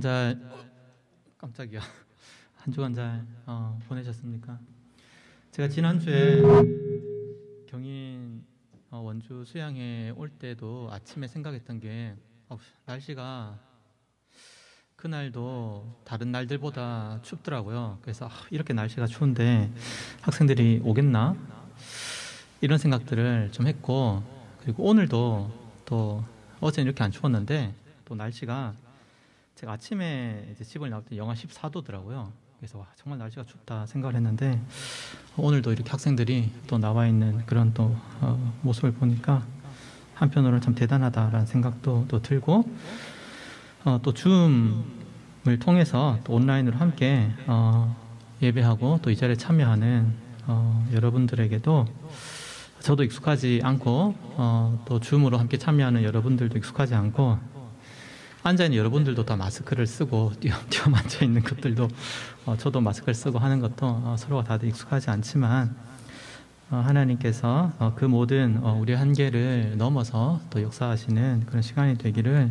잘 깜짝이야. 한 주간 잘 보내셨습니까? 제가 지난주에 경인 원주 수양회 올 때도 아침에 생각했던 게 날씨가 그날도 다른 날들보다 춥더라고요. 그래서 이렇게 날씨가 추운데 학생들이 오겠나? 이런 생각들을 좀 했고, 그리고 오늘도 또 어제는 이렇게 안 추웠는데 또 날씨가 제가 아침에 이제 집을 나올 때 영하 14도더라고요. 그래서 와, 정말 날씨가 춥다 생각을 했는데 오늘도 이렇게 학생들이 또 나와 있는 그런 또 모습을 보니까 한편으로는 참 대단하다라는 생각도 또 들고, 또 줌을 통해서 또 온라인으로 함께 예배하고 또 이 자리에 참여하는 여러분들에게도 저도 익숙하지 않고 또 줌으로 함께 참여하는 여러분들도 익숙하지 않고 앉아있는 여러분들도 다 마스크를 쓰고 띄엄띄엄 앉아있는 것들도 저도 마스크를 쓰고 하는 것도 서로가 다들 익숙하지 않지만 하나님께서 그 모든 우리의 한계를 넘어서 또 역사하시는 그런 시간이 되기를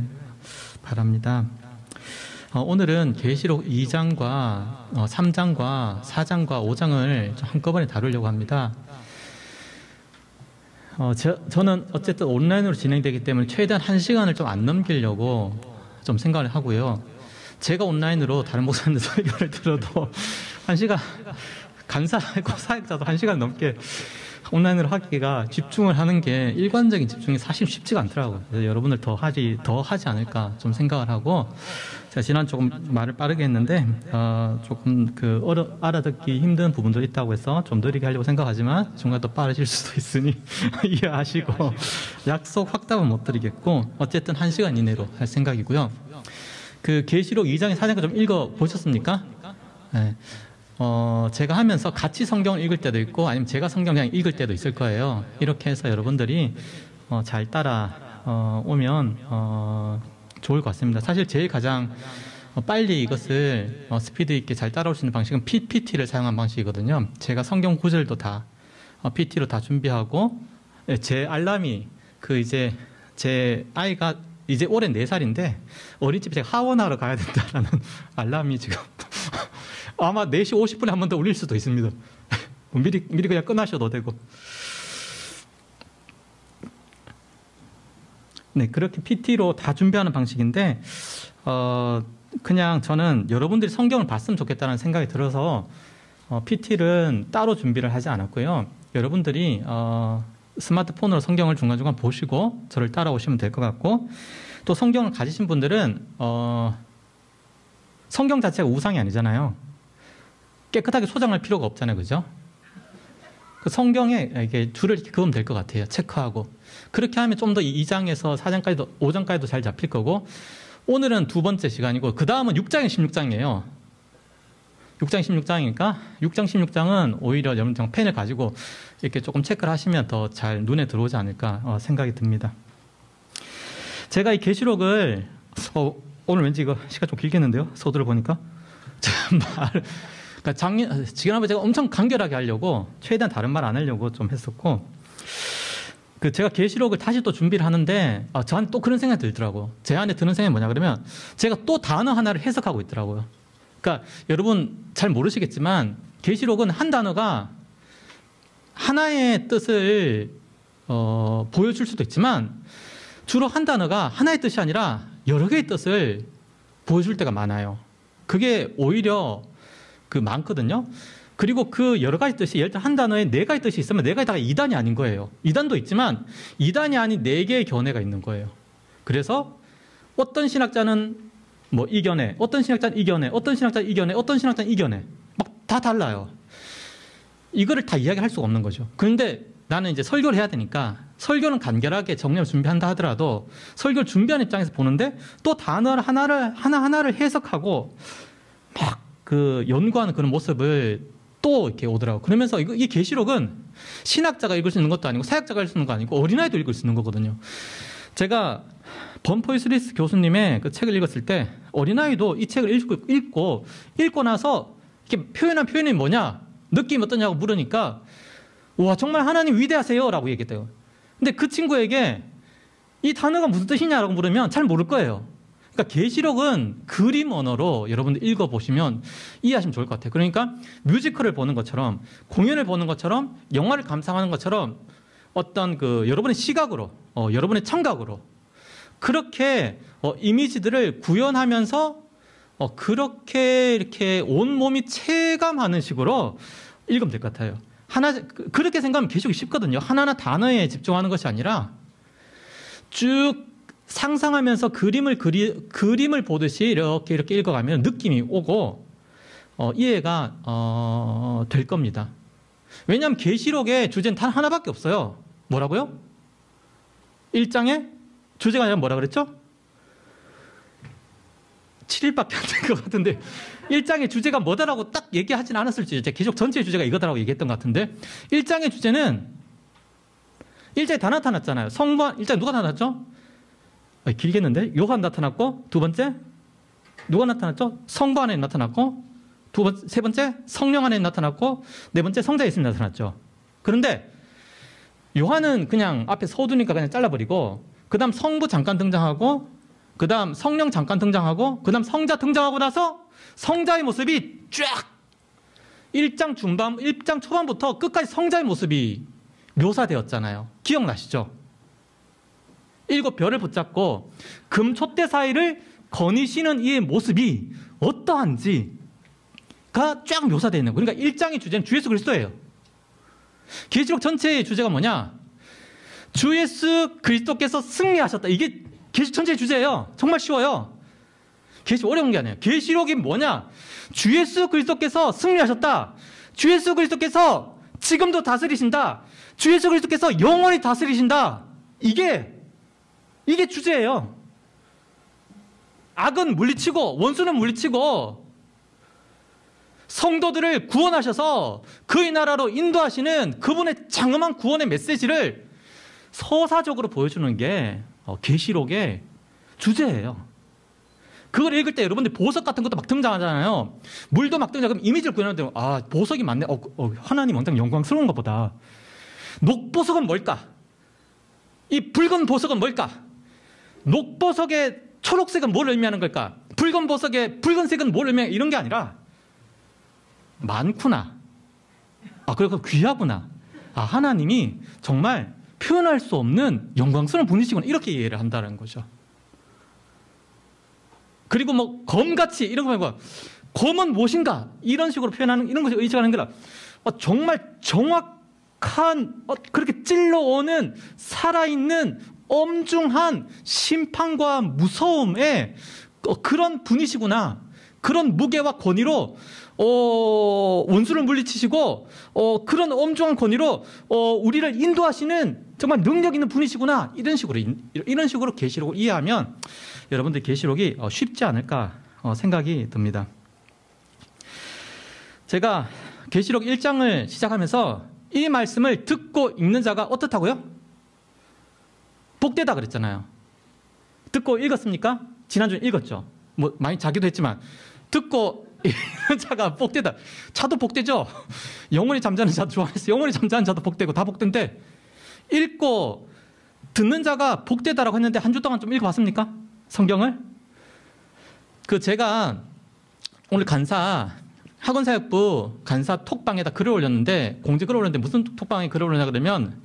바랍니다. 오늘은 계시록 2장과 3장과 4장과 5장을 한꺼번에 다루려고 합니다. 저는 어쨌든 온라인으로 진행되기 때문에 최대한 1시간을 좀 안 넘기려고 좀 생각을 하고요. 제가 온라인으로 다른 목사님들 설교를 들어도 1시간, 간사하고 사역자도 1시간 넘게 온라인으로 하기가 집중을 하는 게 일관적인 집중이 사실 쉽지가 않더라고요. 그래서 여러분들 더 하지 않을까 좀 생각을 하고, 제가 지난 조금 말을 빠르게 했는데 조금 알아듣기 힘든 부분도 있다고 해서 좀 느리게 하려고 생각하지만 중간에 또 빠르실 수도 있으니 이해하시고 약속 확답은 못 드리겠고 어쨌든 1시간 이내로 할 생각이고요. 그 계시록 2장의 4장을 좀 읽어 보셨습니까? 네. 제가 하면서 같이 성경을 읽을 때도 있고 아니면 제가 성경 그냥 읽을 때도 있을 거예요. 이렇게 해서 여러분들이 잘 따라 오면 좋을 것 같습니다. 사실 제일 가장 빨리 이것을 스피드 있게 잘 따라올 수 있는 방식은 PPT를 사용한 방식이거든요. 제가 성경 구절도 다 PPT로 다 준비하고, 제 알람이 이제 제 아이가 이제 올해 4살인데 어린이집에 제가 하원하러 가야 된다라는 알람이 지금 아마 4시 50분에 한 번 더 울릴 수도 있습니다. 미리 그냥 끊으셔도 되고. 네, 그렇게 PT로 다 준비하는 방식인데, 그냥 저는 여러분들이 성경을 봤으면 좋겠다는 생각이 들어서, PT는 따로 준비를 하지 않았고요. 여러분들이, 스마트폰으로 성경을 중간중간 보시고, 저를 따라오시면 될 것 같고, 또 성경을 가지신 분들은, 성경 자체가 우상이 아니잖아요. 깨끗하게 소장할 필요가 없잖아요. 그죠? 그 성경에 이게 줄을 이렇게 그으면 될 것 같아요. 체크하고. 그렇게 하면 좀 더 2장에서 4장까지도, 5장까지도 잘 잡힐 거고, 오늘은 두 번째 시간이고, 그 다음은 6장에 16장이에요. 6장 16장이니까, 6장 16장은 오히려 여러분 펜을 가지고 이렇게 조금 체크를 하시면 더 잘 눈에 들어오지 않을까 생각이 듭니다. 제가 이 계시록을, 오늘 왠지 이거 시간 좀 길겠는데요? 서두를 보니까. 그러니까 지난번에 제가 엄청 간결하게 하려고 최대한 다른 말 안 하려고 좀 했었고, 제가 계시록을 다시 또 준비를 하는데 저한테 또 그런 생각이 들더라고요. 제 안에 드는 생각이 뭐냐 그러면 제가 또 단어 하나를 해석하고 있더라고요. 그러니까 여러분 잘 모르시겠지만 계시록은 한 단어가 하나의 뜻을 보여줄 수도 있지만 주로 한 단어가 하나의 뜻이 아니라 여러 개의 뜻을 보여줄 때가 많아요. 그게 오히려 많거든요. 그리고 그 여러 가지 뜻이, 예를 들어 한 단어에 4가지 뜻이 있으면 4가지 다 2단이 아닌 거예요. 2단도 있지만 2단이 아닌 4개의 견해가 있는 거예요. 그래서 어떤 신학자는 이 견해, 어떤 신학자는 이 견해, 어떤 신학자는 이 견해, 어떤 신학자는 이 견해. 막 다 달라요. 이거를 다 이야기할 수가 없는 거죠. 그런데 나는 이제 설교를 해야 되니까 설교는 간결하게 정리를 준비한다 하더라도 설교를 준비하는 입장에서 보는데 또 단어를 하나하나를 해석하고 막 연구하는 그런 모습을 또 이렇게 오더라고요. 그러면서 이 계시록은 신학자가 읽을 수 있는 것도 아니고 사역자가 읽을 수 있는 거 아니고 어린아이도 읽을 수 있는 거거든요. 제가 범포이스리스 교수님의 그 책을 읽었을 때 어린아이도 이 책을 읽고 나서 이렇게 표현한 표현이 뭐냐, 느낌이 어떠냐고 물으니까 와, 정말 하나님 위대하세요 라고 얘기했대요. 근데 그 친구에게 이 단어가 무슨 뜻이냐라고 물으면 잘 모를 거예요. 그러니까 계시록은 그림 언어로 여러분들 읽어보시면 이해하시면 좋을 것 같아요. 그러니까 뮤지컬을 보는 것처럼, 공연을 보는 것처럼, 영화를 감상하는 것처럼 어떤 여러분의 시각으로, 여러분의 청각으로 그렇게 이미지들을 구현하면서 그렇게 이렇게 온몸이 체감하는 식으로 읽으면 될 것 같아요. 그렇게 생각하면 계시록이 쉽거든요. 하나하나 단어에 집중하는 것이 아니라 쭉 상상하면서 그림을 보듯이 이렇게 읽어가면 느낌이 오고 이해가 될 겁니다. 왜냐하면 계시록의 주제는 단 하나밖에 없어요. 뭐라고요? 1장의 주제가 아니라 뭐라 그랬죠? 7일밖에 안 된 것 같은데 1장의 주제가 뭐다라고 딱 얘기하진 않았을지, 이제 계시록 전체의 주제가 이거다라고 얘기했던 것 같은데 1장의 주제는 1장에 다 나타났잖아요. 성부 1장 누가 나타났죠? 길겠는데? 요한 나타났고, 두 번째 누가 나타났죠? 성부 안에 나타났고, 세 번째 성령 안에 나타났고, 네 번째 성자 예수님 나타났죠. 그런데 요한은 그냥 앞에 서두니까 그냥 잘라버리고, 그 다음 성부 잠깐 등장하고, 그 다음 성령 잠깐 등장하고, 그 다음 성자 등장하고 나서 성자의 모습이 쫙 1장 중반, 1장 초반부터 끝까지 성자의 모습이 묘사되었잖아요. 기억나시죠? 7별을 붙잡고 금촛대 사이를 거니시는 이의 모습이 어떠한지가 쫙 묘사되어 있는 거예요. 그러니까 1장의 주제는 주 예수 그리스도예요. 계시록 전체의 주제가 뭐냐? 주 예수 그리스도께서 승리하셨다. 이게 계시록 전체의 주제예요. 정말 쉬워요. 계시록 어려운 게 아니에요. 계시록이 뭐냐? 주 예수 그리스도께서 승리하셨다. 주 예수 그리스도께서 지금도 다스리신다. 주 예수 그리스도께서 영원히 다스리신다. 이게 주제예요. 악은 물리치고 원수는 물리치고 성도들을 구원하셔서 그의 나라로 인도하시는 그분의 장엄한 구원의 메시지를 서사적으로 보여주는 게 계시록의 주제예요. 그걸 읽을 때 여러분들 보석 같은 것도 막 등장하잖아요. 물도 막 등장하면 이미지를 구현하는데 보석이 많네. 하나님 왕장 영광스러운가 보다. 녹보석은 뭘까? 이 붉은 보석은 뭘까? 녹보석의 초록색은 뭘 의미하는 걸까? 붉은 보석의 붉은색은 뭘 의미하는, 이런 게 아니라 많구나. 그리고 귀하구나. 하나님이 정말 표현할 수 없는 영광스러운 분이시구나. 이렇게 이해를 한다는 거죠. 그리고 뭐 검같이 이런 거 말고 검은 무엇인가 이런 식으로 표현하는, 이런 것을 의식하는 거라 정말 정확한 그렇게 찔러오는 살아있는 엄중한 심판과 무서움의 그런 분이시구나. 그런 무게와 권위로 원수를 물리치시고 그런 엄중한 권위로 우리를 인도하시는 정말 능력 있는 분이시구나. 이런 식으로 계시록을 이해하면 여러분들 계시록이 쉽지 않을까 생각이 듭니다. 제가 계시록 1장을 시작하면서 이 말씀을 듣고 읽는 자가 어떻다고요? 복되다 그랬잖아요. 듣고 읽었습니까? 지난주에 읽었죠. 뭐 많이 자기도 했지만 듣고 읽는 자가 복되다. 자도 복되죠. 영원히 잠자는 자도 좋아했어요. 영원히 잠자는 자도 복되고 다 복된데 읽고 듣는 자가 복되다라고 했는데 한 주 동안 좀 읽어봤습니까? 성경을? 제가 오늘 학원사역부 간사 톡방에다 글을 올렸는데, 공지 글을 올렸는데 무슨 톡방에 글을 올렸냐 그러면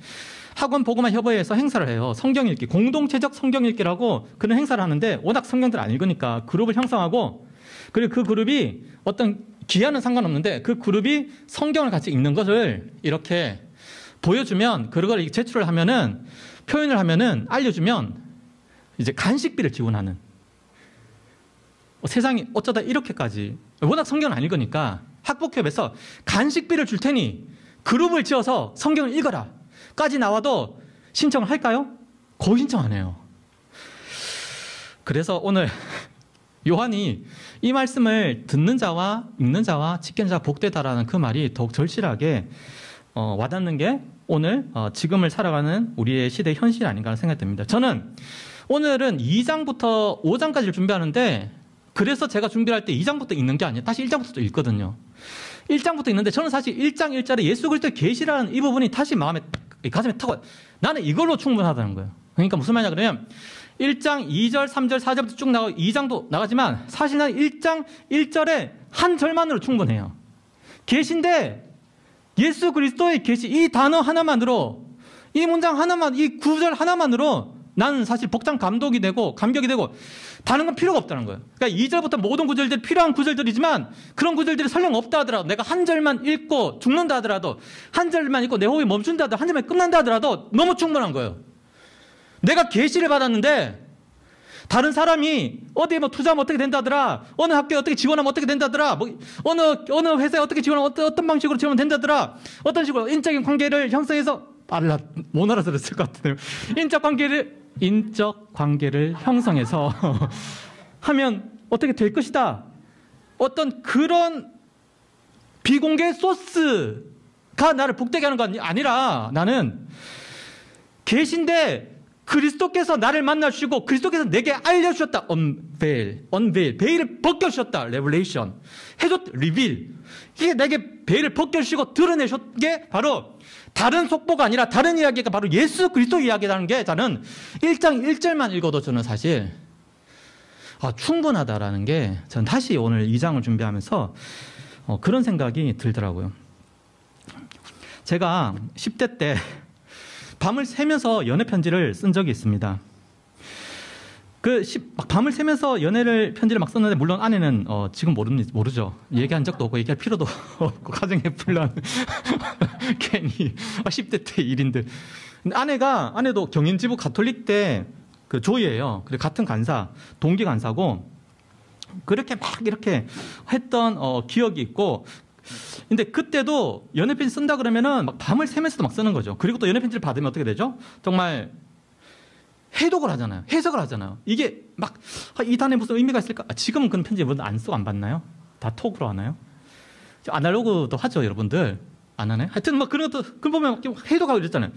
학원 보고만 협의회에서 행사를 해요. 성경 읽기, 공동체적 성경 읽기라고 그런 행사를 하는데, 워낙 성경들 안 읽으니까 그룹을 형성하고, 그리고 그 그룹이 어떤 기한은 상관없는데 그 그룹이 성경을 같이 읽는 것을 이렇게 보여주면, 그걸 제출을 하면은, 표현을 하면은, 알려주면 이제 간식비를 지원하는. 세상이 어쩌다 이렇게까지, 워낙 성경을 안 읽으니까 학복협에서 간식비를 줄 테니 그룹을 지어서 성경을 읽어라 까지 나와도 신청을 할까요? 거의 신청 안 해요. 그래서 오늘 요한이 이 말씀을 듣는 자와 읽는 자와 지키는 자가 복되다라는 그 말이 더욱 절실하게 와닿는 게 오늘 지금을 살아가는 우리의 시대의 현실이 아닌가 하는 생각이 듭니다. 저는 오늘은 2장부터 5장까지를 준비하는데, 그래서 제가 준비할 때 2장부터 읽는 게 아니에요. 다시 1장부터 읽거든요. 1장부터 읽는데 저는 사실 1장 1절에 예수 그리스도의 계시라는 이 부분이 다시 가슴에 타고, 나는 이걸로 충분하다는 거예요. 그러니까 무슨 말이냐 그러면 1장 2절, 3절, 4절부터 쭉 나가고 2장도 나가지만 사실 난 1장 1절에 한 절만으로 충분해요. 계신데 예수 그리스도의 계시 이 단어 하나만으로, 이 문장 하나만, 이 구절 하나만으로 나는 사실 복장 감동이 되고 감격이 되고 다른 건 필요가 없다는 거예요. 그러니까 2절부터 모든 구절들이 필요한 구절들이지만 그런 구절들이 설령 없다 하더라도, 내가 한 절만 읽고 죽는다 하더라도, 한 절만 읽고 내 호흡이 멈춘다 하더라도, 한 절만 끝난다 하더라도 너무 충분한 거예요. 내가 계시를 받았는데 다른 사람이 어디에 뭐 투자하면 어떻게 된다더라, 어느 학교에 어떻게 지원하면 어떻게 된다더라, 뭐 어느 회사에 어떻게 지원하면 어떤 방식으로 지원하면 된다더라, 어떤 식으로 인적인 관계를 형성해서, 못 알아들었을 것 같은데요. 인적 관계를 형성해서 하면 어떻게 될 것이다. 어떤 그런 비공개 소스가 나를 복되게 하는 건 아니라, 나는 계신데 그리스도께서 나를 만나 주시고 그리스도께서 내게 알려주셨다. unveil. 베일을 벗겨주셨다. revelation. reveal. 이게 내게 베일을 벗겨주시고 드러내셨던 게 바로 다른 속보가 아니라, 다른 이야기가 바로 예수 그리스도 이야기라는 게, 저는 1장 1절만 읽어도 저는 사실 충분하다라는 게, 저는 다시 오늘 2장을 준비하면서 그런 생각이 들더라고요. 제가 10대 때 밤을 새면서 연애 편지를 쓴 적이 있습니다. 밤을 새면서 편지를 막 썼는데, 물론 아내는 지금 모르죠. 얘기한 적도 없고 얘기할 필요도 없고 가정의 분란 괜히 10대 때 일인데. 아내도 경인지부 가톨릭 때 그 조이예요. 그리고 같은 간사, 동기 간사고, 그렇게 막 이렇게 했던 기억이 있고. 근데 그때도 연애 편지 쓴다 그러면은 막 밤을 새면서도 막 쓰는 거죠. 그리고 또 연애 편지를 받으면 어떻게 되죠? 정말 해석을 하잖아요. 이게 막 이 단에 무슨 의미가 있을까? 지금은 그런 편지 안 쓰고 안 받나요? 다 톡으로 하나요? 아날로그도 하죠, 여러분들. 안 하나요? 하여튼 뭐 그런 것도, 그 보면 해석하고 이랬잖아요.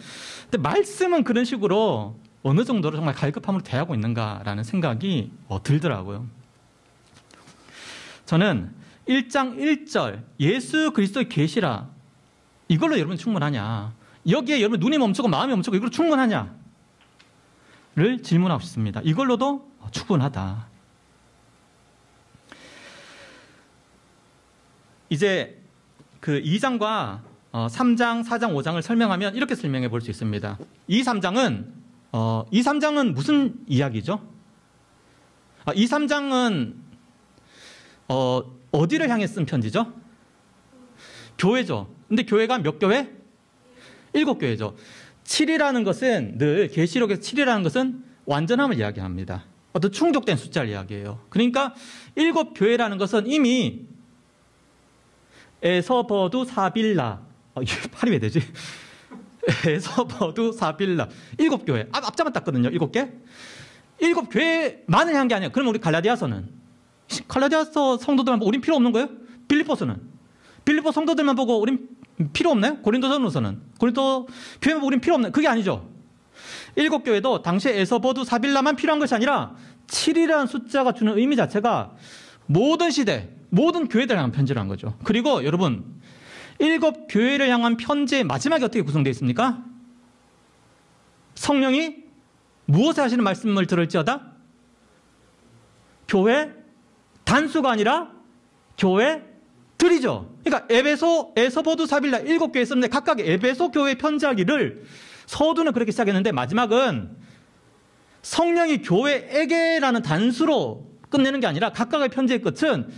근데 말씀은 그런 식으로 어느 정도로 정말 갈급함으로 대하고 있는가라는 생각이 들더라고요. 저는 1장 1절 예수 그리스도의 계시라, 이걸로 여러분 충분하냐? 여기에 여러분 눈이 멈추고 마음이 멈추고 이걸로 충분하냐? 를 질문하고 싶습니다. 이걸로도 충분하다. 이제 그 2장과 3장, 4장, 5장을 설명하면 이렇게 설명해 볼 수 있습니다. 2, 3장은 무슨 이야기죠? 2, 3장은 어디를 향해 쓴 편지죠? 교회죠. 근데 교회가 몇 교회? 7교회죠. 7이라는 것은, 늘 계시록에서 7이라는 것은 완전함을 이야기합니다. 어떤 충족된 숫자를 이야기해요. 그러니까 7교회라는 것은 이미 에서버두 사빌라, 이게 발음이 왜 되지? 에서버두 사빌라, 7교회. 앞자만 땄거든요. 7개. 7교회만을 향한 게 아니에요. 그럼 우리 갈라디아서 성도들만 보고 우린 필요 없는 거예요? 빌립보 성도들만 보고 우린 필요 없나요? 고린도 교회만 보고 우린 필요 없나요? 그게 아니죠. 7교회도 당시에 에서버두 사빌라만 필요한 것이 아니라 7이라는 숫자가 주는 의미 자체가 모든 시대, 모든 교회들을 향한 편지를 한 거죠. 그리고 여러분, 7교회를 향한 편지의 마지막에 어떻게 구성되어 있습니까? 성령이 무엇을 하시는 말씀을 들을지어다? 교회 단수가 아니라 교회들이죠. 그러니까 에서버두 사빌라 7교회 썼는데 각각 에베소 교회 편지하기를 서두는 그렇게 시작했는데 마지막은 성령이 교회에게라는 단수로 끝내는 게 아니라 각각의 편지의 끝은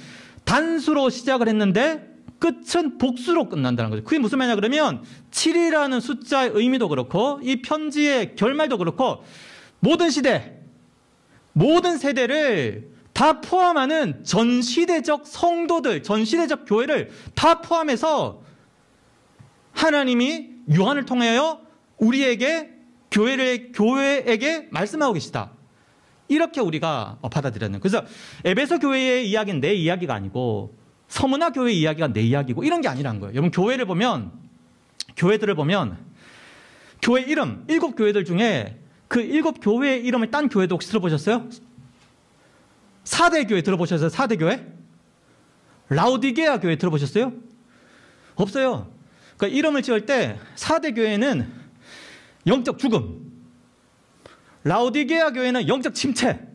단수로 시작을 했는데 끝은 복수로 끝난다는 거죠. 그게 무슨 말이냐 그러면 7이라는 숫자의 의미도 그렇고 이 편지의 결말도 그렇고 모든 시대, 모든 세대를 다 포함하는 전시대적 성도들, 전시대적 교회를 다 포함해서 하나님이 요한을 통하여 우리에게 교회에게 말씀하고 계시다. 이렇게 우리가 받아들였는. 그래서 에베소 교회의 이야기는 내 이야기가 아니고 서문화 교회의 이야기가 내 이야기고 이런 게 아니라는 거예요. 여러분 교회들을 보면 교회 이름 7교회들 중에 그 7교회의 이름을 딴 교회도 혹시 들어보셨어요? 4대 교회 들어보셨어요? 4대 교회? 라우디게아 교회 들어보셨어요? 없어요. 그러니까 이름을 지을 때 4대 교회는 영적 죽음, 라오디게아 교회는 영적 침체.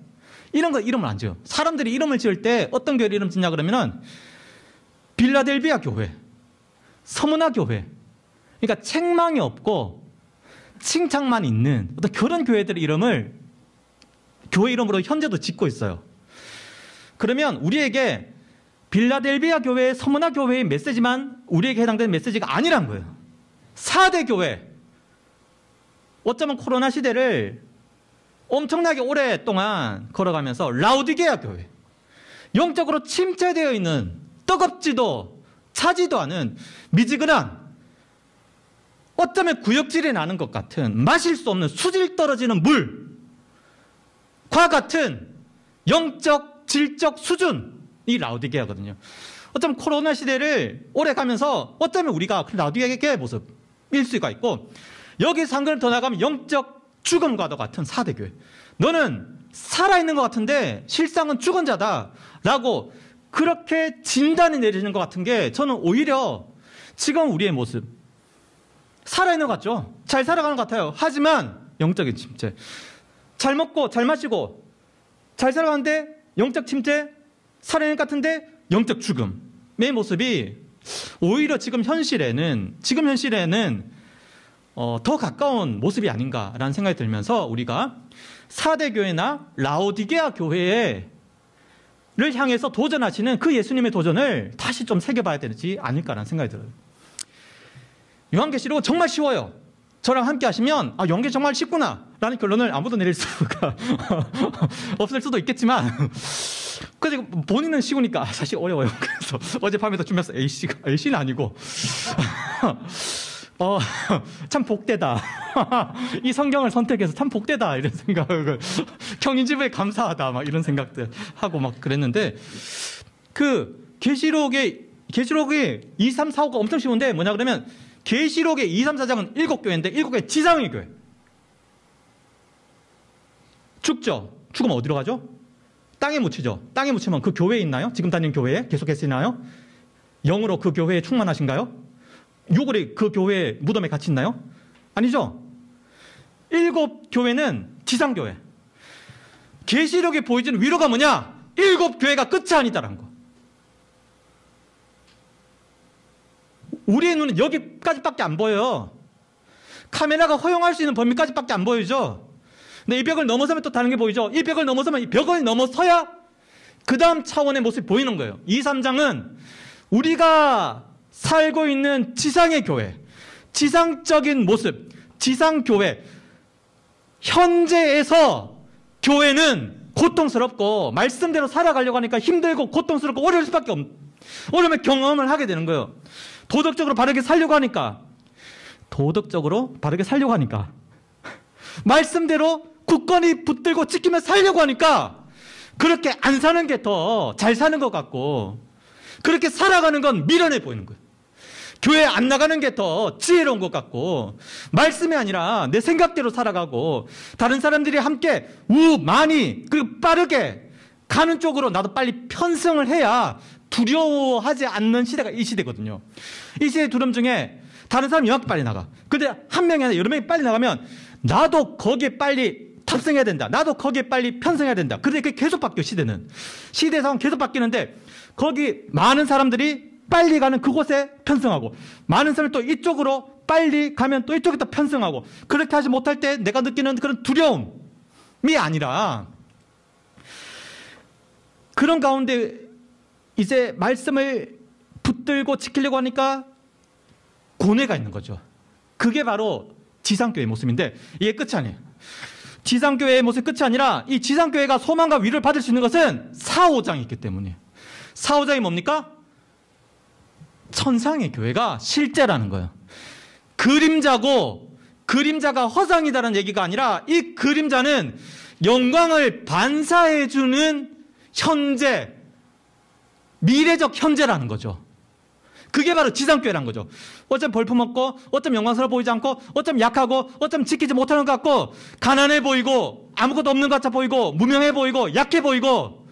이런 거 이름을 안 지어요. 사람들이 이름을 지을 때 어떤 교회 이름 짓냐 그러면은 빌라델비아 교회, 서문화 교회. 그러니까 책망이 없고 칭찬만 있는 어떤 그런 교회들의 이름을 교회 이름으로 현재도 짓고 있어요. 그러면 우리에게 빌라델비아 교회, 서문화 교회의 메시지만 우리에게 해당되는 메시지가 아니란 거예요. 4대 교회. 어쩌면 코로나 시대를 엄청나게 오랫동안 걸어가면서 라오디게아 교회, 영적으로 침체되어 있는 뜨겁지도 차지도 않은 미지근한 어쩌면 구역질이 나는 것 같은 마실 수 없는 수질 떨어지는 물과 같은 영적 질적 수준이 라오디게아거든요. 어쩌면 코로나 시대를 오래 가면서 어쩌면 우리가 라오디게아의 모습일 수가 있고, 여기서 한 걸음 더 나가면 영적 죽음과도 같은 4대 교회. 너는 살아있는 것 같은데 실상은 죽은 자다라고 그렇게 진단이 내리는 것 같은 게, 저는 오히려 지금 우리의 모습 살아있는 것 같죠? 잘 살아가는 것 같아요. 하지만 영적인 침체. 잘 먹고 잘 마시고 잘 살아가는데 영적 침체, 살아있는 것 같은데 영적 죽음의 모습이 오히려 지금 현실에는 더 가까운 모습이 아닌가라는 생각이 들면서, 우리가 4대 교회나 라오디게아 교회를 향해서 도전하시는 그 예수님의 도전을 다시 좀 새겨봐야 되지 않을까라는 생각이 들어요. 요한계시록은 정말 쉬워요. 저랑 함께 하시면 요한계시록 정말 쉽구나 라는 결론을 아무도 내릴 수가 없을 수도 있겠지만, 그래서 본인은 쉬우니까 사실 어려워요. 그래서 어젯밤에도 주면서 A씨는 아니고 참 복되다. 이 성경을 선택해서 참 복되다 이런 생각을, 경인지부에 감사하다 막 이런 생각들 하고 막 그랬는데, 그 계시록의 2, 3, 4, 5가 엄청 쉬운데 뭐냐 그러면, 계시록의 2, 3, 4장은 7교회인데 7교회 지상의 교회. 죽죠. 죽으면 어디로 가죠? 땅에 묻히죠. 땅에 묻히면 그 교회에 있나요? 지금 다니는 교회에 계속해서 있나요? 영으로 그 교회에 충만하신가요? 육으로 그 교회 무덤에 같이 있나요? 아니죠. 7교회는 지상교회. 계시록에 보여지는 위로가 뭐냐? 7교회가 끝이 아니다라는 거. 우리의 눈은 여기까지밖에 안 보여요. 카메라가 허용할 수 있는 범위까지밖에 안 보이죠. 근데 이 벽을 넘어서면 또 다른 게 보이죠. 이 벽을 넘어서면 이 벽을 넘어서야 그 다음 차원의 모습이 보이는 거예요. 2, 3장은 우리가 살고 있는 지상의 교회, 지상적인 모습, 지상교회, 현재에서 교회는 고통스럽고 말씀대로 살아가려고 하니까 힘들고 고통스럽고 어려울 수밖에 어려움의 경험을 하게 되는 거예요. 도덕적으로 바르게 살려고 하니까 말씀대로 굳건히 붙들고 지키며 살려고 하니까 그렇게 안 사는 게 더 잘 사는 것 같고, 그렇게 살아가는 건 미련해 보이는 거예요. 교회 안 나가는 게 더 지혜로운 것 같고, 말씀이 아니라 내 생각대로 살아가고 다른 사람들이 함께 많이 빠르게 가는 쪽으로 나도 빨리 편승을 해야 두려워하지 않는 시대가 이 시대거든요. 이 시대의 두려움 중에 다른 사람이 이만큼 빨리 나가. 근데 한 명이 아니라 여러 명이 빨리 나가면 나도 거기에 빨리 탑승해야 된다. 나도 거기에 빨리 편승해야 된다. 그런데 그게 계속 바뀌어, 시대는. 시대 상황 계속 바뀌는데, 거기 많은 사람들이 빨리 가는 그곳에 편승하고, 많은 사람이 또 이쪽으로 빨리 가면 또 이쪽에 또 편승하고, 그렇게 하지 못할 때 내가 느끼는 그런 두려움이 아니라, 그런 가운데 이제 말씀을 붙들고 지키려고 하니까 고뇌가 있는 거죠. 그게 바로 지상교회의 모습인데, 이게 끝이 아니에요. 지상교회의 모습이 끝이 아니라, 이 지상교회가 소망과 위로를 받을 수 있는 것은 4, 5장이 있기 때문이에요. 4, 5장이 뭡니까? 천상의 교회가 실제라는 거예요. 그림자고, 그림자가 허상이다라는 얘기가 아니라, 이 그림자는 영광을 반사해주는 현재, 미래적 현재라는 거죠. 그게 바로 지상교회라는 거죠. 어쩜 볼품없고, 어쩜 영광스러워 보이지 않고, 어쩜 약하고, 어쩜 지키지 못하는 것 같고, 가난해 보이고, 아무것도 없는 것 같아 보이고, 무명해 보이고, 약해 보이고,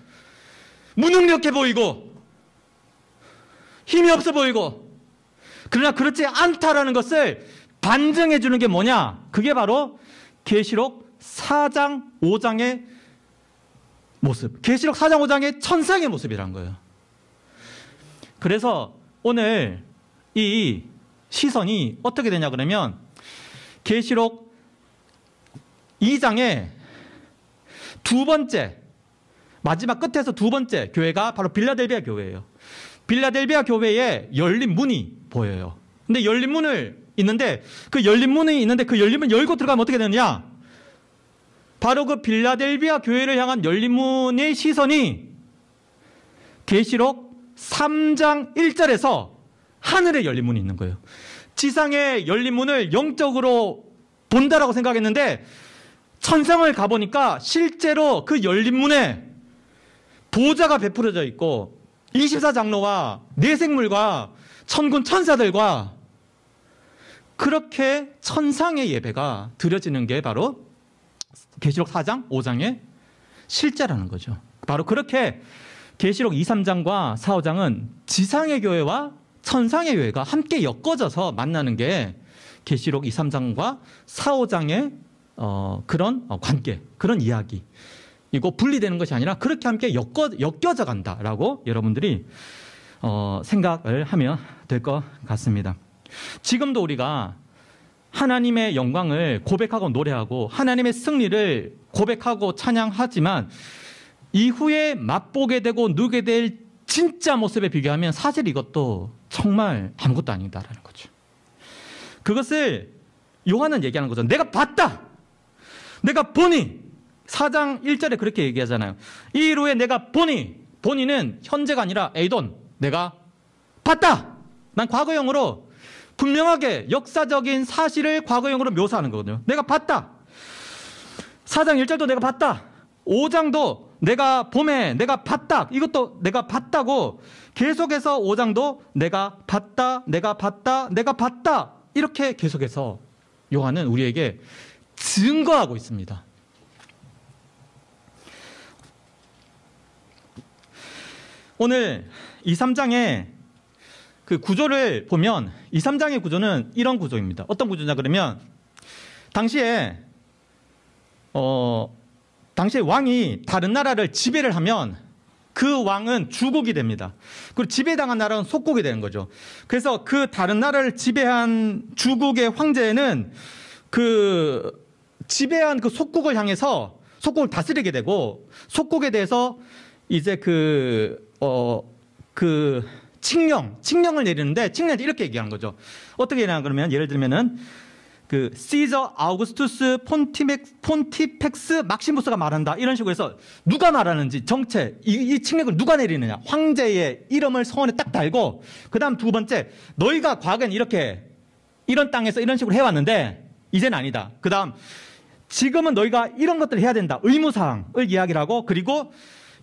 무능력해 보이고, 힘이 없어 보이고, 그러나 그렇지 않다라는 것을 반증해 주는 게 뭐냐? 그게 바로 계시록 4장 5장의 모습, 계시록 4장 5장의 천상의 모습이란 거예요. 그래서 오늘 이 시선이 어떻게 되냐 그러면 계시록 2장의 두 번째, 마지막 끝에서 두 번째 교회가 바로 빌라델비아 교회예요. 빌라델비아 교회에 열린 문이 보여요. 근데 열린 문을 있는데 그 열린 문이 있는데 그 열린 문 열고 들어가면 어떻게 되느냐? 바로 그 빌라델비아 교회를 향한 열린 문의 시선이 계시록 3장 1절에서 하늘에 열린 문이 있는 거예요. 지상에 열린 문을 영적으로 본다라고 생각했는데 천상을 가보니까 실제로 그 열린 문에 보좌가 베풀어져 있고 24장로와 내생물과 천군 천사들과 그렇게 천상의 예배가 드려지는 게 바로 계시록 4장, 5장의 실제라는 거죠. 바로 그렇게 계시록 2, 3장과 4, 5장은 지상의 교회와 천상의 교회가 함께 엮어져서 만나는 게 계시록 2, 3장과 4, 5장의 그런 관계, 그런 이야기. 이거 분리되는 것이 아니라 그렇게 함께 엮여져 간다라고 여러분들이 생각을 하면 될 것 같습니다. 지금도 우리가 하나님의 영광을 고백하고 노래하고 하나님의 승리를 고백하고 찬양하지만 이후에 맛보게 되고 누게 될 진짜 모습에 비교하면 사실 이것도 정말 아무것도 아니다라는 거죠. 그것을 요한은 얘기하는 거죠. 내가 봤다. 내가 보니. 4장 1절에 그렇게 얘기하잖아요. 이 후에 내가 보니. 보니는 현재가 아니라 에이돈. 내가 봤다. 난 과거형으로 분명하게 역사적인 사실을 과거형으로 묘사하는 거거든요. 내가 봤다. 4장 1절도 내가 봤다. 5장도 내가 봄에 내가 봤다. 이것도 내가 봤다고 계속해서 5장도 내가 봤다. 내가 봤다. 내가 봤다. 이렇게 계속해서 요한은 우리에게 증거하고 있습니다. 오늘 2, 3장의 그 구조를 보면 2, 3장의 구조는 이런 구조입니다. 어떤 구조냐 그러면 당시에 왕이 다른 나라를 지배를 하면 그 왕은 주국이 됩니다. 그리고 지배당한 나라는 속국이 되는 거죠. 그래서 그 다른 나라를 지배한 주국의 황제는 그 지배한 그 속국을 향해서 속국을 다스리게 되고 속국에 대해서 이제 칙령을 내리는데 칙령이 이렇게 얘기하는 거죠. 어떻게 얘기하냐 그러면 예를 들면은 그 시저 아우구스투스 폰티펙스 막시무스가 말한다 이런 식으로 해서 누가 말하는지 정체 이 칙령을 누가 내리느냐 황제의 이름을 서원에 딱 달고 그 다음 두 번째 너희가 과거엔 이렇게 이런 땅에서 이런 식으로 해왔는데 이제는 아니다. 그 다음 지금은 너희가 이런 것들을 해야 된다. 의무사항을 이야기를 하고 그리고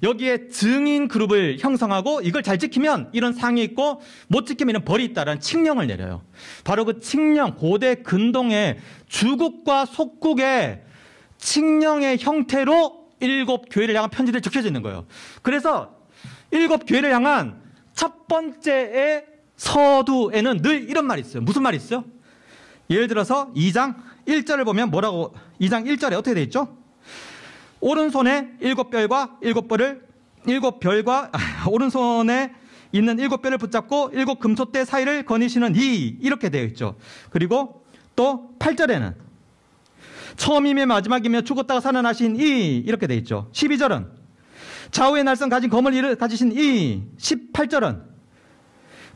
여기에 증인 그룹을 형성하고 이걸 잘 지키면 이런 상이 있고 못 지키면 벌이 있다라는 칙령을 내려요. 바로 그 칙령, 고대 근동의 주국과 속국의 칙령의 형태로 7 교회를 향한 편지들이 적혀져 있는 거예요. 그래서 7 교회를 향한 첫 번째의 서두에는 늘 이런 말이 있어요. 무슨 말이 있어요? 예를 들어서 2장 1절을 보면 뭐라고 2장 1절에 어떻게 돼 있죠? 오른손에 7별과 7별과 오른손에 있는 7별을 붙잡고 7 금소대 사이를 거니시는 이렇게 되어 있죠. 그리고 또 8절에는 처음이며 마지막이며 죽었다가 살아나신 이렇게 되어 있죠. 12절은 좌우의 날선 가진 검을 가지신 18절은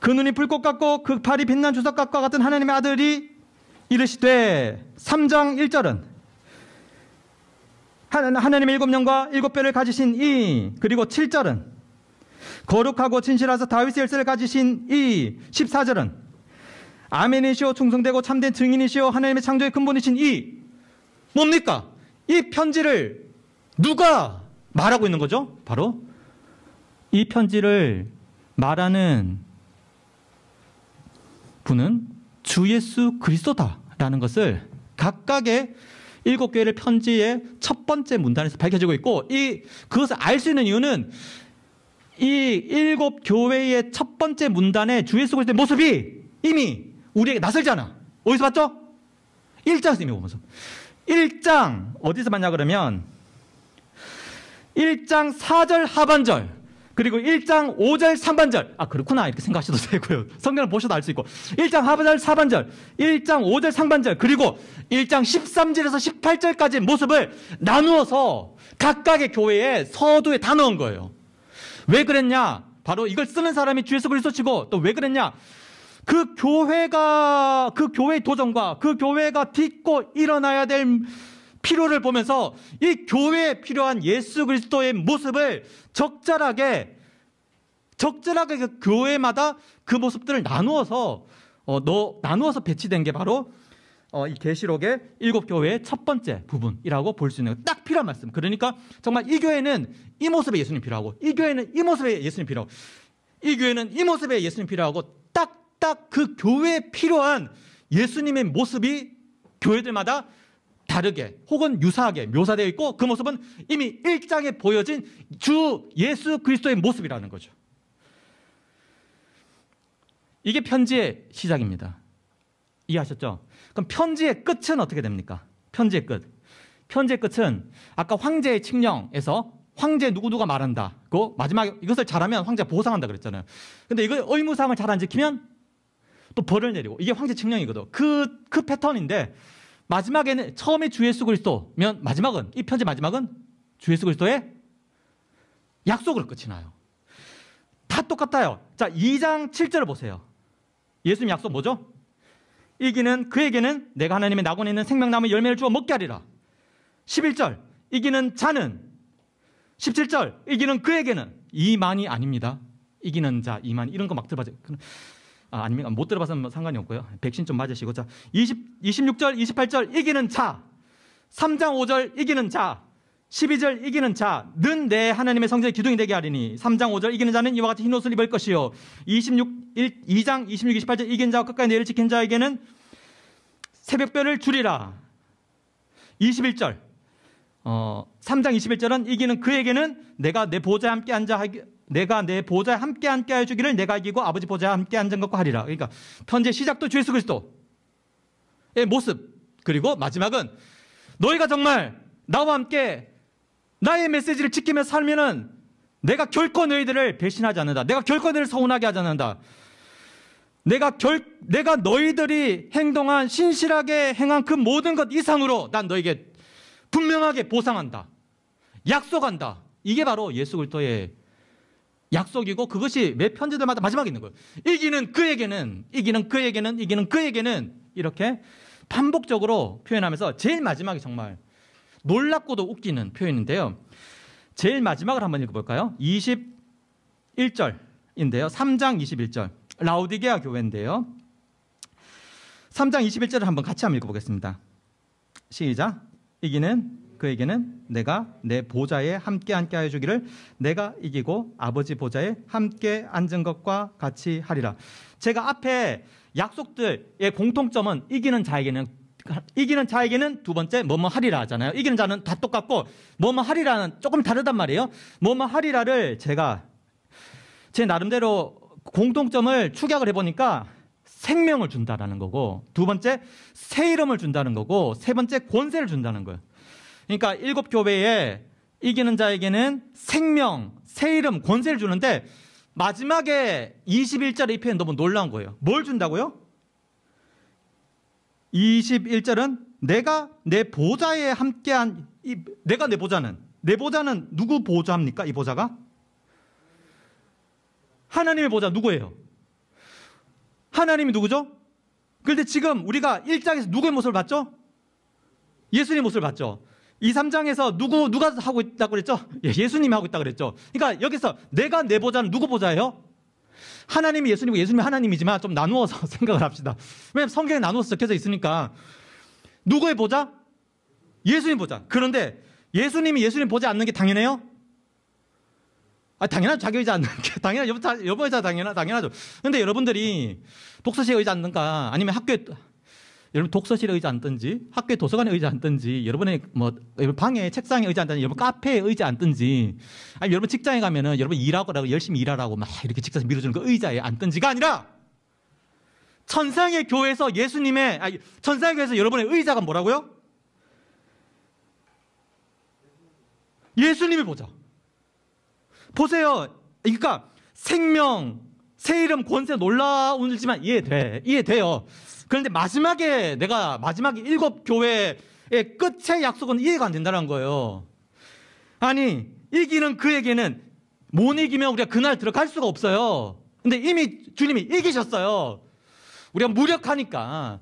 그 눈이 불꽃 같고 그 팔이 빛난 주석같과 같은 하나님의 아들이 이르시되 3장 1절은 하나님의 7영과 7별을 가지신 그리고 7절은 거룩하고 진실하사 다윗의 열쇠를 가지신 14절은 아멘이시오 충성되고 참된 증인이시오 하나님의 창조의 근본이신 뭡니까? 이 편지를 누가 말하고 있는 거죠? 바로 이 편지를 말하는 분은 주 예수 그리스도다라는 것을 각각의 7 교회를 편지의 첫 번째 문단에서 밝혀지고 있고 그것을 알 수 있는 이유는 이 7 교회의 첫 번째 문단에 주 예수 그리스도의 모습이 이미 우리에게 낯설잖아. 어디서 봤죠? 1장에서 이미 보면서 1장 어디서 봤냐 그러면 1장 4절 하반절 그리고 1장 5절 상반절. 아 그렇구나 이렇게 생각하셔도 되고요. 성경을 보셔도 알 수 있고 1장 하반절 상반절 1장 5절 상반절 그리고 1장 13절에서 18절까지의 모습을 나누어서 각각의 교회에 서두에 다 넣은 거예요. 왜 그랬냐? 바로 이걸 쓰는 사람이 주 예수 그리스도시고 또 왜 그랬냐? 그 교회의 도전과 그 교회가 딛고 일어나야 될 필요를 보면서 이 교회에 필요한 예수 그리스도의 모습을 적절하게 그 교회마다 그 모습들을 나누어서 배치된 게 바로 이 계시록의 7교회의 첫 번째 부분이라고 볼 수 있는 딱 필요한 말씀. 그러니까 정말 이 교회는 이 모습의 예수님 필요하고 이 교회는 이 모습의 예수님 필요하고 이 교회는 이 모습의 예수님 필요하고 딱 그 교회에 필요한 예수님의 모습이 교회들마다 다르게 혹은 유사하게 묘사되어 있고 그 모습은 이미 1장에 보여진 주 예수 그리스도의 모습이라는 거죠. 이게 편지의 시작입니다. 이해하셨죠? 그럼 편지의 끝은 어떻게 됩니까? 편지의 끝은 아까 황제의 칙령에서 황제 누구누가 말한다. 그 마지막에 이것을 잘하면 황제가 보상한다 그랬잖아요. 근데 이거 의무사항을 잘 안 지키면 또 벌을 내리고 이게 황제 칙령이거든. 그 패턴인데 마지막에는 처음에 주 예수 그리스도면 마지막은 이 편지 마지막은 주 예수 그리스도의 약속으로 끝이 나요. 다 똑같아요. 자, 2장 7절을 보세요. 예수님 약속 뭐죠? 이기는 그에게는 내가 하나님의 낙원에 있는 생명나무 열매를 주어 먹게 하리라. 11절 이기는 자는 17절 이기는 그에게는 이만이 아닙니다. 이기는 자 이만 이런 거 막 들어봐요. 아닙니까? 못 들어봐서는 상관이 없고요. 백신 좀 맞으시고. 자, 26절, 28절 이기는 자, 3장 5절 이기는 자, 12절 이기는 자는 내 하나님의 성전의 기둥이 되게 하리니 3장 5절 이기는 자는 이와 같이 흰 옷을 입을 것이요 2장 26, 28절 이긴 자와 끝까지 내를 지킨 자에게는 새벽별을 주리라. 21절 3장 21절은 이기는 그에게는 내가 내 보좌에 함께 함께 하여 주기를 내가 이기고 아버지 보좌에 함께 앉은 것과 하리라. 그러니까 편지의 시작도 주 예수 그리스도의 모습 그리고 마지막은 너희가 정말 나와 함께 나의 메시지를 지키며 살면은 내가 결코 너희들을 배신하지 않는다. 내가 결코 너희를 서운하게 하지 않는다. 내가 너희들이 행동한 신실하게 행한 그 모든 것 이상으로 난 너에게 분명하게 보상한다. 약속한다. 이게 바로 예수 그리스도의 약속이고 그것이 매 편지들마다 마지막에 있는 거예요. 이기는 그에게는 이렇게 반복적으로 표현하면서 제일 마지막이 정말 놀랍고도 웃기는 표현인데요. 제일 마지막을 한번 읽어볼까요? 21절인데요. 3장 21절 라우디게아 교회인데요. 3장 21절을 한번 같이 한번 읽어보겠습니다. 시작. 이기는 그에게는 내가 내 보좌에 함께 하여 주기를 내가 이기고 아버지 보좌에 함께 앉은 것과 같이 하리라. 제가 앞에 약속들의 공통점은 이기는 자에게는 두 번째 뭐뭐 하리라 하잖아요. 이기는 자는 다 똑같고 뭐뭐 하리라는 조금 다르단 말이에요. 뭐뭐 하리라를 제가 제 나름대로 공통점을 축약을 해보니까 생명을 준다라는 거고 두 번째 새 이름을 준다는 거고 세 번째 권세를 준다는 거예요. 그러니까 7교회에 이기는 자에게는 생명, 새 이름, 권세를 주는데 마지막에 21절의 이 표현 너무 놀라운 거예요. 뭘 준다고요? 21절은 내가 내 보좌에 함께한 내가 내 보좌는 누구 보좌입니까? 이 보좌가? 하나님의 보좌 누구예요? 하나님이 누구죠? 그런데 지금 우리가 1장에서 누구의 모습을 봤죠? 예수님의 모습을 봤죠. 2, 3장에서 누가 하고 있다고 그랬죠? 예수님이 하고 있다고 그랬죠. 그러니까 여기서 내가 내 보좌는 누구 보좌예요? 하나님이 예수님이고 예수님이 하나님이지만 좀 나누어서 생각을 합시다. 왜냐하면 성경에 나누어서 적혀져 있으니까. 누구의 보좌? 예수님 보좌. 그런데 예수님이 예수님 보지 않는 게 당연해요? 당연하죠. 자기 의자 앉는 게 당연하죠. 여보 의자 당연하죠. 그런데 여러분들이 독서실에 의자 앉는가 아니면 여러분 독서실에 의자 앉든지 학교에 도서관에 의자 앉든지 여러분 방에 책상에 의자 앉든지 여러분 카페에 의자 앉든지 아니면 여러분 직장에 가면은 여러분 일하고 열심히 일하라고 막 이렇게 직장에서 밀어주는 그 의자에 앉든지가 아니라 천상의 교회에서 천상의 교회에서 여러분의 의자가 뭐라고요? 예수님의 보좌. 보세요. 그러니까 생명, 새 이름, 권세 놀라운지만 이해돼요. 그런데 마지막에 일곱 교회의 끝의 약속은 이해가 안 된다는 거예요. 아니, 이기는 그에게는 못 이기면 우리가 그날 들어갈 수가 없어요. 근데 이미 주님이 이기셨어요. 우리가 무력하니까,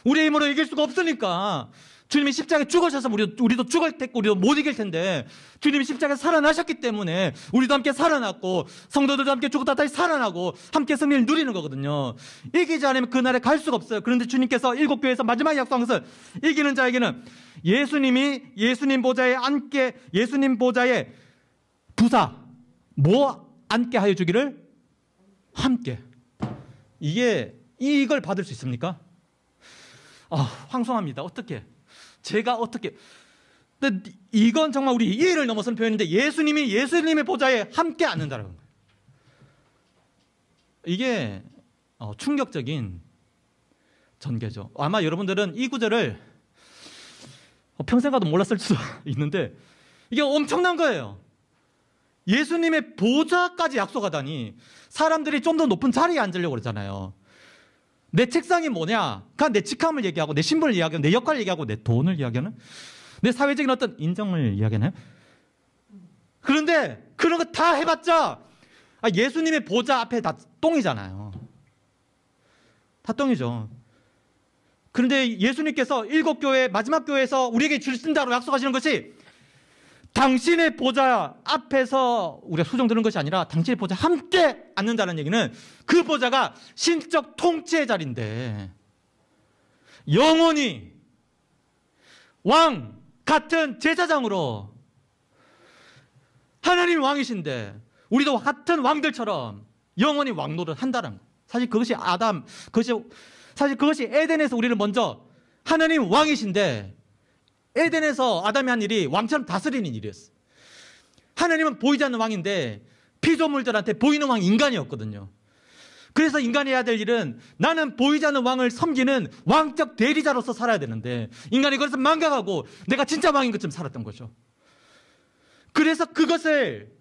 우리의 힘으로 이길 수가 없으니까 주님이 십자가에 죽으셔서 우리도 죽을 테고 우리도 못 이길 텐데, 주님이 십자가에 살아나셨기 때문에 우리도 함께 살아났고 성도들도 함께 죽었다 다시 살아나고 함께 승리를 누리는 거거든요. 이기지 않으면 그날에 갈 수가 없어요. 그런데 주님께서 일곱 교회에서 마지막에 약속한 것은 이기는 자에게는 예수님이 예수님 보좌에 부사 뭐 앉게 하여 주기를? 함께. 이걸 받을 수 있습니까? 황송합니다. 어떻게? 제가 어떻게? 근데 이건 정말 우리 이해를 넘어선 표현인데, 예수님이 예수님의 보좌에 함께 앉는다는 거예요. 이게 충격적인 전개죠. 아마 여러분들은 이 구절을 평생 가도 몰랐을 수도 있는데, 이게 엄청난 거예요. 예수님의 보좌까지 약속하다니. 사람들이 좀 더 높은 자리에 앉으려고 그러잖아요. 내 책상이 뭐냐? 그냥 내 직함을 얘기하고, 내 신분을 이야기하고, 내 역할을 얘기하고, 내 돈을 이야기하는, 내 사회적인 어떤 인정을 이야기하나요? 그런데 그런 거 다 해봤자 예수님의 보좌 앞에 다 똥이잖아요. 다 똥이죠. 그런데 예수님께서 일곱 교회, 마지막 교회에서 우리에게 주신다고 약속하시는 것이, 당신의 보좌 앞에서 우리가 수종 드는 것이 아니라 당신의 보좌 함께 앉는다는 얘기는, 그 보좌가 신적 통치의 자리인데, 영원히 왕 같은 제사장으로, 하나님이 왕이신데 우리도 같은 왕들처럼 영원히 왕노릇 한다는 거. 사실 그것이 에덴에서 우리를 먼저, 하나님 왕이신데 에덴에서 아담이 한 일이 왕처럼 다스리는 일이었어요. 하나님은 보이지 않는 왕인데 피조물들한테 보이는 왕이 인간이었거든요. 그래서 인간이 해야 될 일은, 나는 보이지 않는 왕을 섬기는 왕적 대리자로서 살아야 되는데, 인간이 그래서 망각하고 내가 진짜 왕인 것처럼 살았던 거죠. 그래서 그것을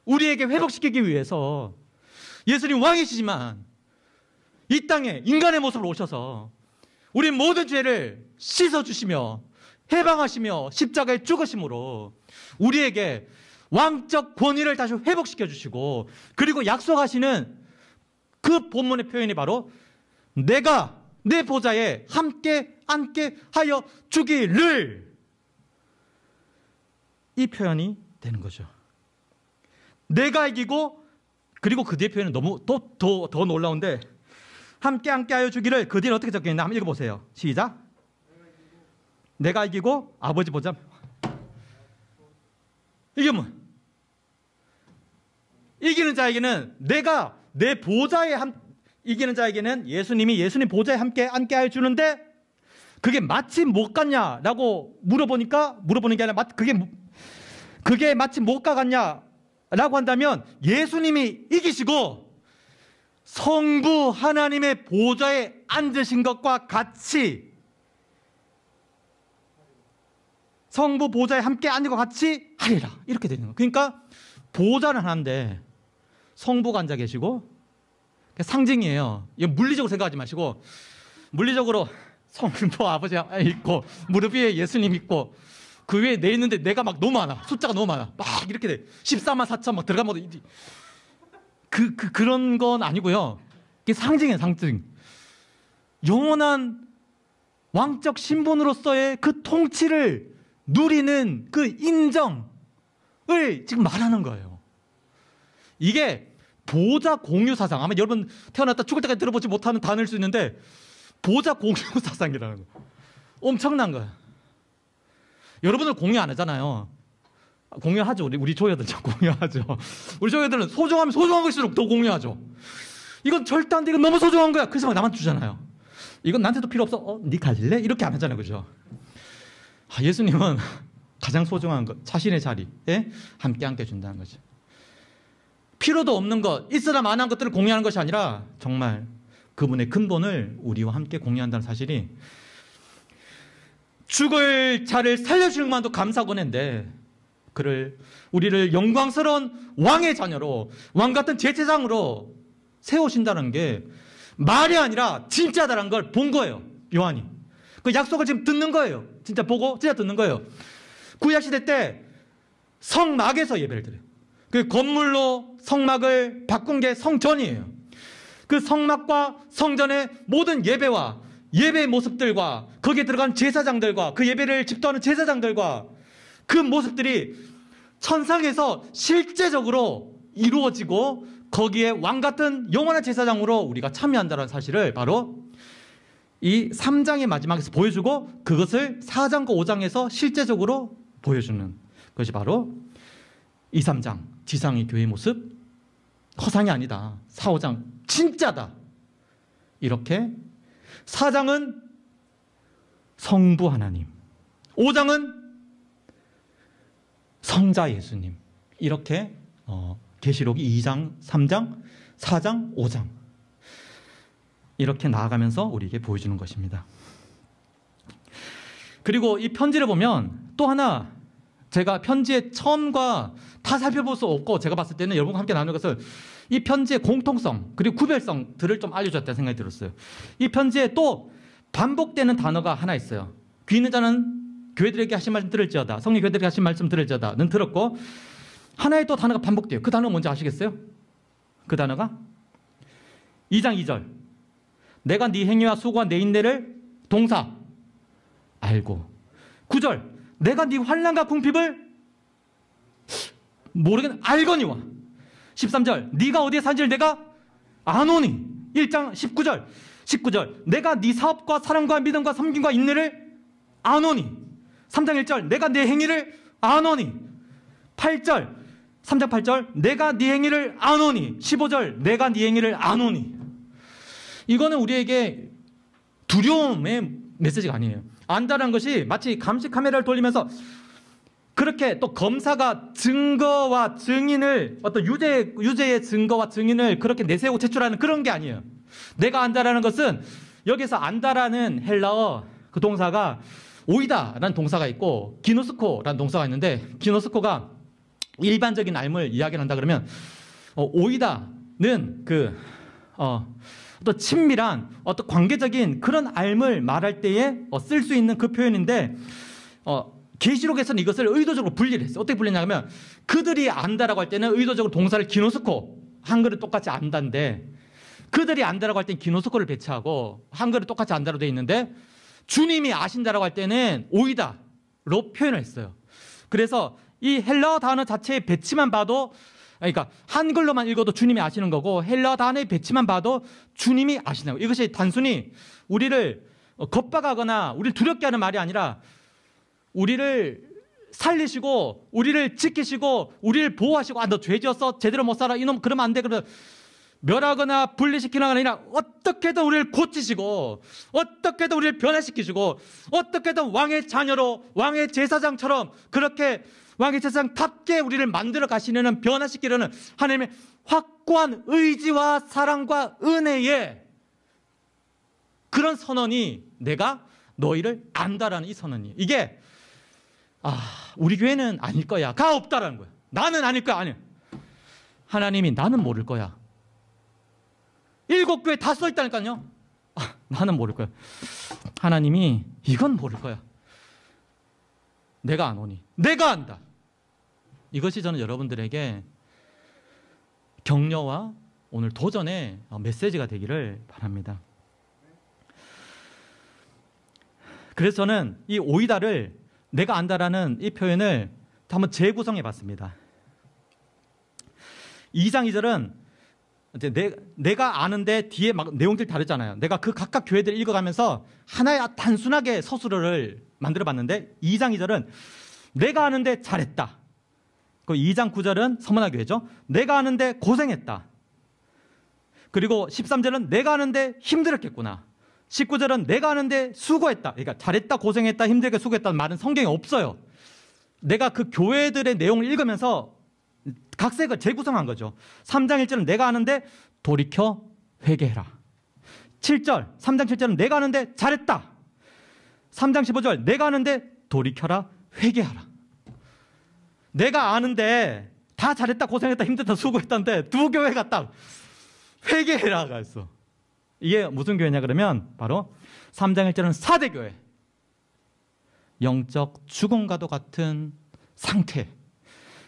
우리에게 회복시키기 위해서 예수님 왕이시지만 이 땅에 인간의 모습으로 오셔서 우리 모든 죄를 씻어주시며 해방하시며 십자가에 죽으심으로 우리에게 왕적 권위를 다시 회복시켜 주시고, 그리고 약속하시는 그 본문의 표현이 바로 내가 내 보좌에 함께 앉게 하여 주기를, 이 표현이 되는 거죠. 내가 이기고, 그리고 그 뒤에 표현은 너무 더 놀라운데, 함께 하여 주기를, 그 뒤에 어떻게 적혀있나 한번 읽어보세요. 시작. 내가 이기고 아버지 보좌. 이게 뭐? 이기는 자에게는 내가 내 보좌에 이기는 자에게는 예수님이 예수님 보좌에 함께 앉게 하여 주는데, 그게 마침 못 갔냐라고 물어보는 게 아니라, 그게 마침 못 가갔냐라고 한다면, 예수님이 이기시고 성부 하나님의 보좌에 앉으신 것과 같이, 성부 보좌에 함께 앉은 것 같이 하리라, 이렇게 되는 거예요. 그러니까 보좌는 하나인데 성부가 앉아 계시고, 상징이에요. 이거 물리적으로 생각하지 마시고, 물리적으로 성부 아버지 있고 무릎 위에 예수님 있고 그 위에 내 있는데 내가 막 너무 많아, 숫자가 너무 많아, 막 이렇게 돼, 14만 4천 막 들어가면 그런 건 아니고요. 이게 상징이에요, 상징. 영원한 왕적 신분으로서의 그 통치를 누리는 그 인정을 지금 말하는 거예요. 이게 보좌 공유 사상, 아마 여러분 태어났다 죽을 때까지 들어보지 못하는 단어일 수 있는데, 보좌 공유 사상이라는 거 엄청난 거예요. 여러분들 공유 안 하잖아요. 공유하죠. 우리 조여들 공유하죠. 우리 조여들은 소중하면 소중한 것일수록 더 공유하죠. 이건 절대 안 돼, 이건 너무 소중한 거야, 그래서 막 나만 주잖아요. 이건 나한테도 필요 없어, 네 가질래? 이렇게 안 하잖아요, 그죠? 예수님은 가장 소중한 것, 자신의 자리에 함께 준다는 거죠. 필요도 없는 것, 있으나 마나한 것들을 공유하는 것이 아니라 정말 그분의 근본을 우리와 함께 공유한다는 사실이, 죽을 자를 살려주는 것만도 감사하고 했는데 그를 우리를 영광스러운 왕의 자녀로 왕 같은 제사장으로 세우신다는 게 말이 아니라 진짜다라는 걸 본 거예요. 요한이. 그 약속을 지금 듣는 거예요. 진짜 보고 진짜 듣는 거예요. 구약시대 때 성막에서 예배를 드려요. 그 건물로 성막을 바꾼 게 성전이에요. 그 성막과 성전의 모든 예배와 예배의 모습들과 거기에 들어간 제사장들과 그 예배를 집도하는 제사장들과 그 모습들이 천상에서 실제적으로 이루어지고 거기에 왕같은 영원한 제사장으로 우리가 참여한다는 사실을 바로 이 3장의 마지막에서 보여주고 그것을 4장과 5장에서 실제적으로 보여주는 것이 바로 2, 3장 지상의 교회의 모습, 허상이 아니다. 4, 5장 진짜다. 이렇게 4장은 성부 하나님, 5장은 성자 예수님, 이렇게 계시록이 2장, 3장, 4장, 5장 이렇게 나아가면서 우리에게 보여주는 것입니다. 그리고 이 편지를 보면 또 하나 제가 편지의 처음과 다 살펴볼 수 없고 제가 봤을 때는 여러분과 함께 나누는 것은 이 편지의 공통성 그리고 구별성들을 좀 알려줬다는 생각이 들었어요. 이 편지에 또 반복되는 단어가 하나 있어요. 귀 있는 자는 교회들에게 하신 말씀 들을지어다. 성령 교회들에게 하신 말씀 들을지어다는 들었고 하나의 또 단어가 반복돼요. 그 단어가 뭔지 아시겠어요? 그 단어가 2장 2절 내가 네 행위와 수고와 내 인내를 동사 알고 9절 내가 네 환난과 궁핍을 모르겠는 알거니와 13절 네가 어디에 산지를 내가 아노니 1장 19절 내가 네 사업과 사랑과 믿음과 섬김과 인내를 아노니 3장 1절 내가 네 행위를 아노니 8절 3장 8절 내가 네 행위를 아노니 15절 내가 네 행위를 아노니. 이거는 우리에게 두려움의 메시지가 아니에요. 안다는 것이 마치 감시 카메라를 돌리면서 그렇게 또 검사가 증거와 증인을 어떤 유죄의 증거와 증인을 그렇게 내세우고 제출하는 그런 게 아니에요. 내가 안다라는 것은 여기서 안다라는 헬라어 그 동사가 오이다라는 동사가 있고 기노스코라는 동사가 있는데 기노스코가 일반적인 알을 이야기한다 그러면 오이다는 어떤 친밀한 어떤 관계적인 그런 알을 말할 때에 쓸 수 있는 그 표현인데 계시록에서는 이것을 의도적으로 분리를 했어요. 어떻게 분리냐면 그들이 안다라고 할 때는 의도적으로 동사를 기노스코 한글은 똑같이 안다인데 그들이 안다라고 할 때는 기노스코를 배치하고 한글은 똑같이 안다로 되어 있는데 주님이 아신다라고 할 때는 오이다로 표현을 했어요. 그래서 이 헬라어 단어 자체의 배치만 봐도 그러니까 한글로만 읽어도 주님이 아시는 거고 헬라어 단어의 배치만 봐도 주님이 아시는 거예요. 이것이 단순히 우리를 겁박하거나 우리를 두렵게 하는 말이 아니라 우리를 살리시고 우리를 지키시고 우리를 보호하시고 너 죄 지었어 제대로 못 살아 이놈 그러면 안 돼 그러면 멸하거나 분리시키는 게 아니라 어떻게든 우리를 고치시고 어떻게든 우리를 변화시키시고 어떻게든 왕의 자녀로 왕의 제사장처럼 그렇게 왕의 제사장답게 우리를 만들어 가시려는 변화시키려는 하나님의 확고한 의지와 사랑과 은혜의 그런 선언이 내가 너희를 안다라는 이 선언이에요. 이게 우리 교회는 아닐 거야 가 없다라는 거야. 나는 아닐 거야. 아니야. 하나님이 나는 모를 거야. 7교회 다 써있다니까요. 나는 모를 거야. 하나님이 이건 모를 거야. 내가 안 오니 내가 안다. 이것이 저는 여러분들에게 격려와 오늘 도전의 메시지가 되기를 바랍니다. 그래서 저는 이 오이다를 내가 안다라는 이 표현을 한번 재구성해 봤습니다. 2장 2절은 내가 아는데 뒤에 막 내용들 다르잖아요. 내가 그 각각 교회들 읽어가면서 하나의 단순하게 서술어를 만들어 봤는데 2장 2절은 내가 아는데 잘했다. 그 2장 9절은 서문화 교회죠. 내가 아는데 고생했다. 그리고 13절은 내가 아는데 힘들었겠구나. 19절은 내가 아는데 수고했다. 그러니까 잘했다, 고생했다, 힘들게 수고했다는 말은 성경에 없어요. 내가 그 교회들의 내용을 읽으면서 각색을 재구성한 거죠. 3장 1절은 내가 아는데 돌이켜 회개해라. 7절, 3장 7절은 내가 아는데 잘했다. 3장 15절 내가 아는데 돌이켜라 회개하라. 내가 아는데 다 잘했다, 고생했다, 힘들다, 수고했다는데 두 교회가 딱 회개해라가 있어. 이게 무슨 교회냐 그러면 바로 3장 1절은 사대교회. 영적 죽음과도 같은 상태.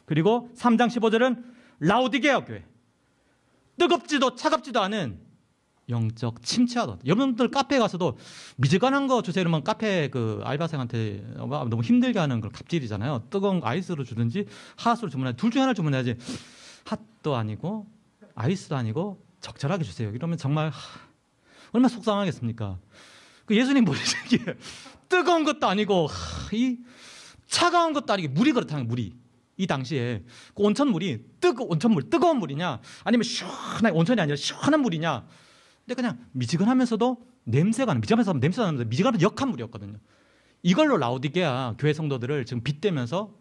그리고 3장 15절은 라오디게아 교회. 뜨겁지도 차갑지도 않은 영적 침체하다. 여러분들 카페에 가서도 미지근한 거 주세요 이러면 카페 그 알바생한테 너무 힘들게 하는 그런 갑질이잖아요. 뜨거운 아이스로 주든지 핫으로 주문해야지. 둘 중에 하나 주문해야지. 핫도 아니고 아이스도 아니고 적절하게 주세요. 이러면 정말 얼마나 속상하겠습니까? 그 예수님 보시기에 뜨거운 것도 아니고 이 차가운 것도 아니고 물이 그렇다는 물이. 이 당시에 그 온천물이 온천물 뜨거운 물이냐 아니면 시원한 온천이 아니라 시원한 물이냐. 근데 그냥 미지근하면서도 냄새가 나는, 미지근하면서 냄새가 나면서 미지근하면서 역한 물이었거든요. 이걸로 라오디게아 교회 성도들을 지금 빗대면서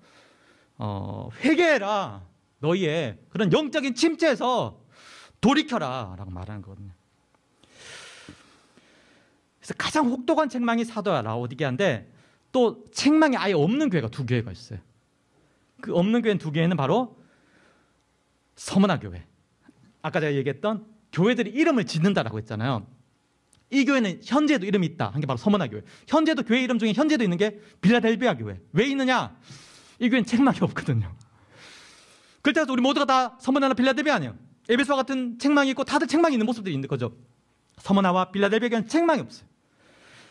회개해라. 너희의 그런 영적인 침체에서 돌이켜라 라고 말하는 거거든요. 그래서 가장 혹독한 책망이 사도야 라오디게아인데 또 책망이 아예 없는 교회가 두 교회가 있어요. 그 없는 교회는 두 개는 바로 서머나 교회. 아까 제가 얘기했던 교회들이 이름을 짓는다라고 했잖아요. 이 교회는 현재도 이름이 있다 한 게 바로 서머나 교회. 현재도 교회 이름 중에 현재도 있는 게 빌라델비아 교회. 왜 있느냐? 이 교회는 책망이 없거든요. 그렇다고 우리 모두가 다 서머나나 빌라델비아 아니에요. 에베소와 같은 책망이 있고 다들 책망이 있는 모습들이 있는 거죠. 서머나와 빌라델비아 교회는 책망이 없어요.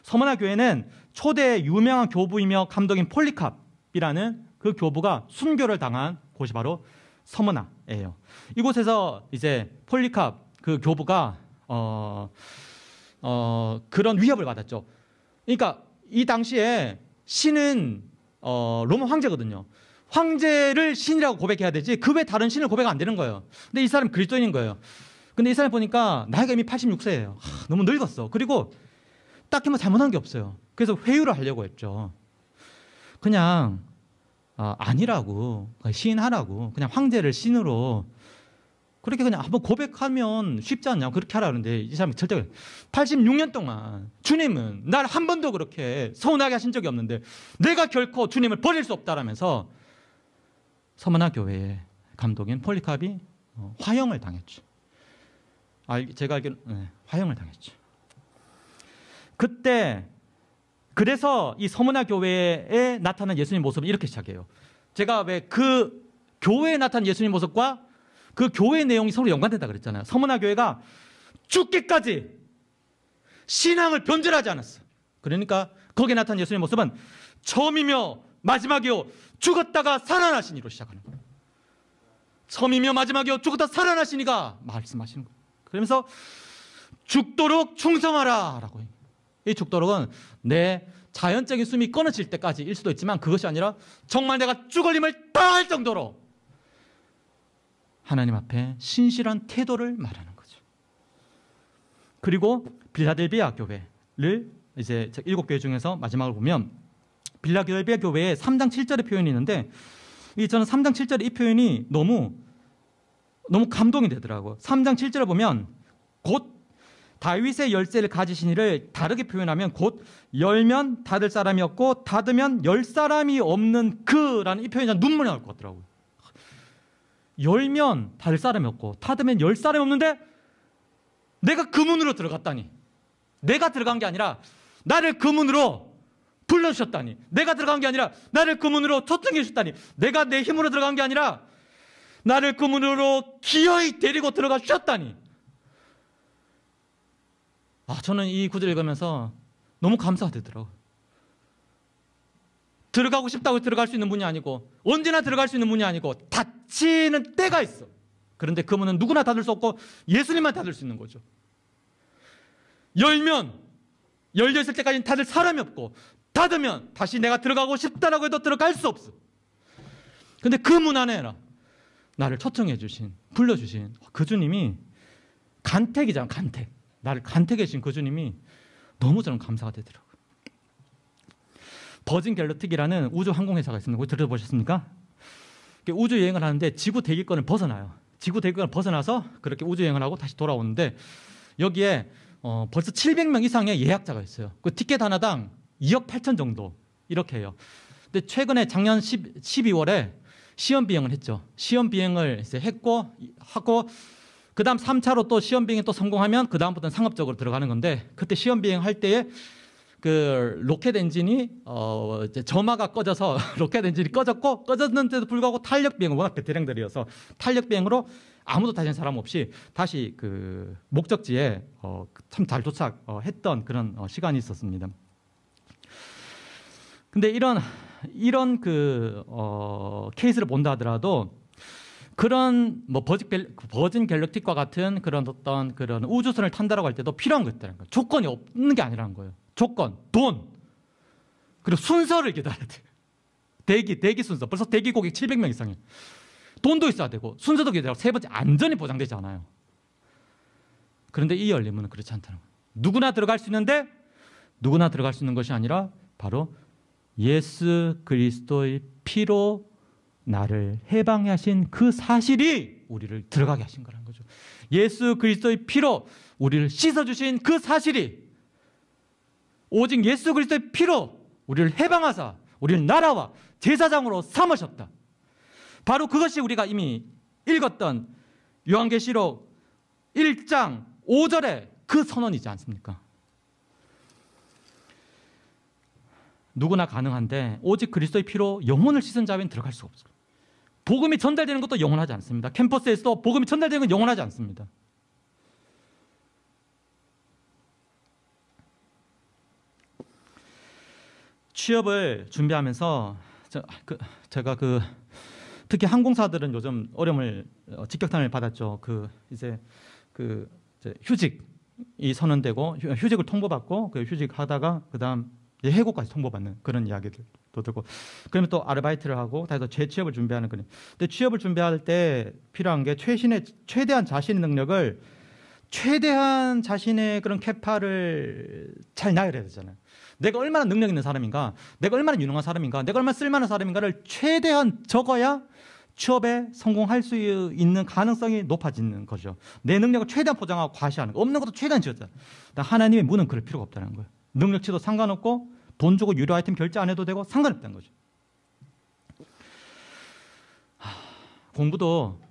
서머나 교회는 초대 유명한 교부이며 감독인 폴리캅이라는 그 교부가 순교를 당한 곳이 바로 서머나예요. 이곳에서 이제 폴리캅 그 교부가 그런 위협을 받았죠. 그러니까 이 당시에 신은 로마 황제거든요. 황제를 신이라고 고백해야 되지 그 외 다른 신을 고백 안 되는 거예요. 근데 이 사람은 그리스도인인 거예요. 근데 이 사람 보니까 나이가 이미 86세예요. 너무 늙었어. 그리고 딱히 뭐 잘못한 게 없어요. 그래서 회유를 하려고 했죠. 그냥 아니라고, 시인하라고, 그냥 황제를 신으로 그렇게 그냥 한번 고백하면 쉽지 않냐고 그렇게 하라 그러는데 이 사람이 절대 86년 동안 주님은 날 한 번도 그렇게 서운하게 하신 적이 없는데 내가 결코 주님을 버릴 수 없다라면서 서머나 교회의 감독인 폴리캅이 화형을 당했죠. 제가 알기로는 화형을 당했죠. 그때 그래서 이 서머나 교회에 나타난 예수님 모습을 이렇게 시작해요. 제가 왜 그 교회에 나타난 예수님 모습과 그 교회의 내용이 서로 연관된다 그랬잖아요. 서머나 교회가 죽기까지 신앙을 변절하지 않았어요. 그러니까 거기에 나타난 예수님 모습은 처음이며 마지막이요 죽었다가 살아나신 이로 시작하는 거예요. 처음이며 마지막이요 죽었다 살아나신 이가 말씀하시는 거예요. 그러면서 죽도록 충성하라 라고 해요. 이 죽도록은 내 자연적인 숨이 끊어질 때까지일 수도 있지만 그것이 아니라 정말 내가 죽을 힘을 다할 정도로 하나님 앞에 신실한 태도를 말하는 거죠. 그리고 빌라델비아 교회를 이제 7교회 중에서 마지막을 보면 빌라델비아 교회에 3장 7절의 표현이 있는데 저는 3장 7절의 이 표현이 너무 감동이 되더라고요. 3장 7절을 보면 곧 다윗의 열쇠를 가지신 이를 다르게 표현하면 곧 열면 닫을 사람이 없고 닫으면 열 사람이 없는 그라는 이 표현이 눈물이 나올 것 같더라고요. 열면 닫을 사람이 없고 닫으면 열 사람이 없는데 내가 그 문으로 들어갔다니. 내가 들어간 게 아니라 나를 그 문으로 불러주셨다니. 내가 들어간 게 아니라 나를 그 문으로 초청해 주셨다니. 내가 내 힘으로 들어간 게 아니라 나를 그 문으로 기어이 데리고 들어가 주셨다니. 저는 이 구절을 읽으면서 너무 감사가 되더라고요. 들어가고 싶다고 들어갈 수 있는 문이 아니고 언제나 들어갈 수 있는 문이 아니고 닫히는 때가 있어. 그런데 그 문은 누구나 닫을 수 없고 예수님만 닫을 수 있는 거죠. 열면 열려있을 때까지는 닫을 사람이 없고 닫으면 다시 내가 들어가고 싶다라고 해도 들어갈 수 없어. 근데 그 문 안에 나를 초청해 주신, 불러주신 그 주님이 간택이잖아. 간택. 나를 간택해 주신 그 주님이 너무 저는 감사가 되더라고요. 버진 갤럭틱이라는 우주 항공회사가 있습니다. 혹시 들어보셨습니까? 우주 여행을 하는데 지구 대기권을 벗어나요. 지구 대기권을 벗어나서 그렇게 우주 여행을 하고 다시 돌아오는데 여기에 벌써 700명 이상의 예약자가 있어요. 그 티켓 하나당 2억 8천 정도 이렇게 해요. 근데 최근에 작년 12월에 시험 비행을 했죠. 시험 비행을 이제 하고 그다음 3차로 또 시험 비행에 또 성공하면 그다음부터는 상업적으로 들어가는 건데, 그때 시험 비행 할 때에 그 로켓 엔진이 이제 점화가 꺼져서 로켓 엔진이 꺼졌는데도 불구하고 탄력 비행을, 워낙 베테랑들이어서 탄력 비행으로 아무도 타진 사람 없이 다시 그 목적지에 참 잘 도착했던 그런 시간이 있었습니다. 근데 이런 그 케이스를 본다 하더라도 그런 뭐 버진 갤럭틱과 같은 그런 어떤 그런 우주선을 탄다라고 할 때도 필요한 거 있다는 거예요. 조건이 없는 게 아니라는 거예요. 조건, 돈, 그리고 순서를 기다려야 돼요. 대기 순서. 벌써 대기 고객 700명 이상이에요. 돈도 있어야 되고 순서도 기다리고, 세 번째 안전이 보장되지 않아요. 그런데 이 열림은 그렇지 않다는 거예요. 누구나 들어갈 수 있는데, 누구나 들어갈 수 있는 것이 아니라 바로 예수 그리스도의 피로 나를 해방해 하신 그 사실이 우리를 들어가게 하신 거라는 거죠. 예수 그리스도의 피로 우리를 씻어주신 그 사실이, 오직 예수 그리스도의 피로 우리를 해방하사 우리를 나라와 제사장으로 삼으셨다. 바로 그것이 우리가 이미 읽었던 요한계시록 1장 5절의 그 선언이지 않습니까? 누구나 가능한데 오직 그리스도의 피로 영혼을 씻은 자에는 들어갈 수가 없어요. 복음이 전달되는 것도 영원하지 않습니다. 캠퍼스에서도 복음이 전달되는 건 영원하지 않습니다. 취업을 준비하면서 제가 특히 항공사들은 요즘 어려움을 직격탄을 받았죠. 이제 휴직이 선언되고 휴직을 통보받고 그 휴직하다가 그다음 해고까지 통보받는 그런 이야기들도 들고, 그러면 또 아르바이트를 하고 다시 또 재취업을 준비하는 거예요. 근데 취업을 준비할 때 필요한 게 최대한 자신의 능력을, 최대한 자신의 그런 캐파를 잘 나열해야 되잖아요. 내가 얼마나 능력 있는 사람인가, 내가 얼마나 유능한 사람인가, 내가 얼마나 쓸만한 사람인가를 최대한 적어야 취업에 성공할 수 있는 가능성이 높아지는 거죠. 내 능력을 최대한 포장하고 과시하는 거, 없는 것도 최대한 지었잖아요. 하나님의 문은 그럴 필요가 없다는 거예요. 능력치도 상관없고 돈 주고 유료 아이템 결제 안 해도 되고 상관없다는 거죠. 공부도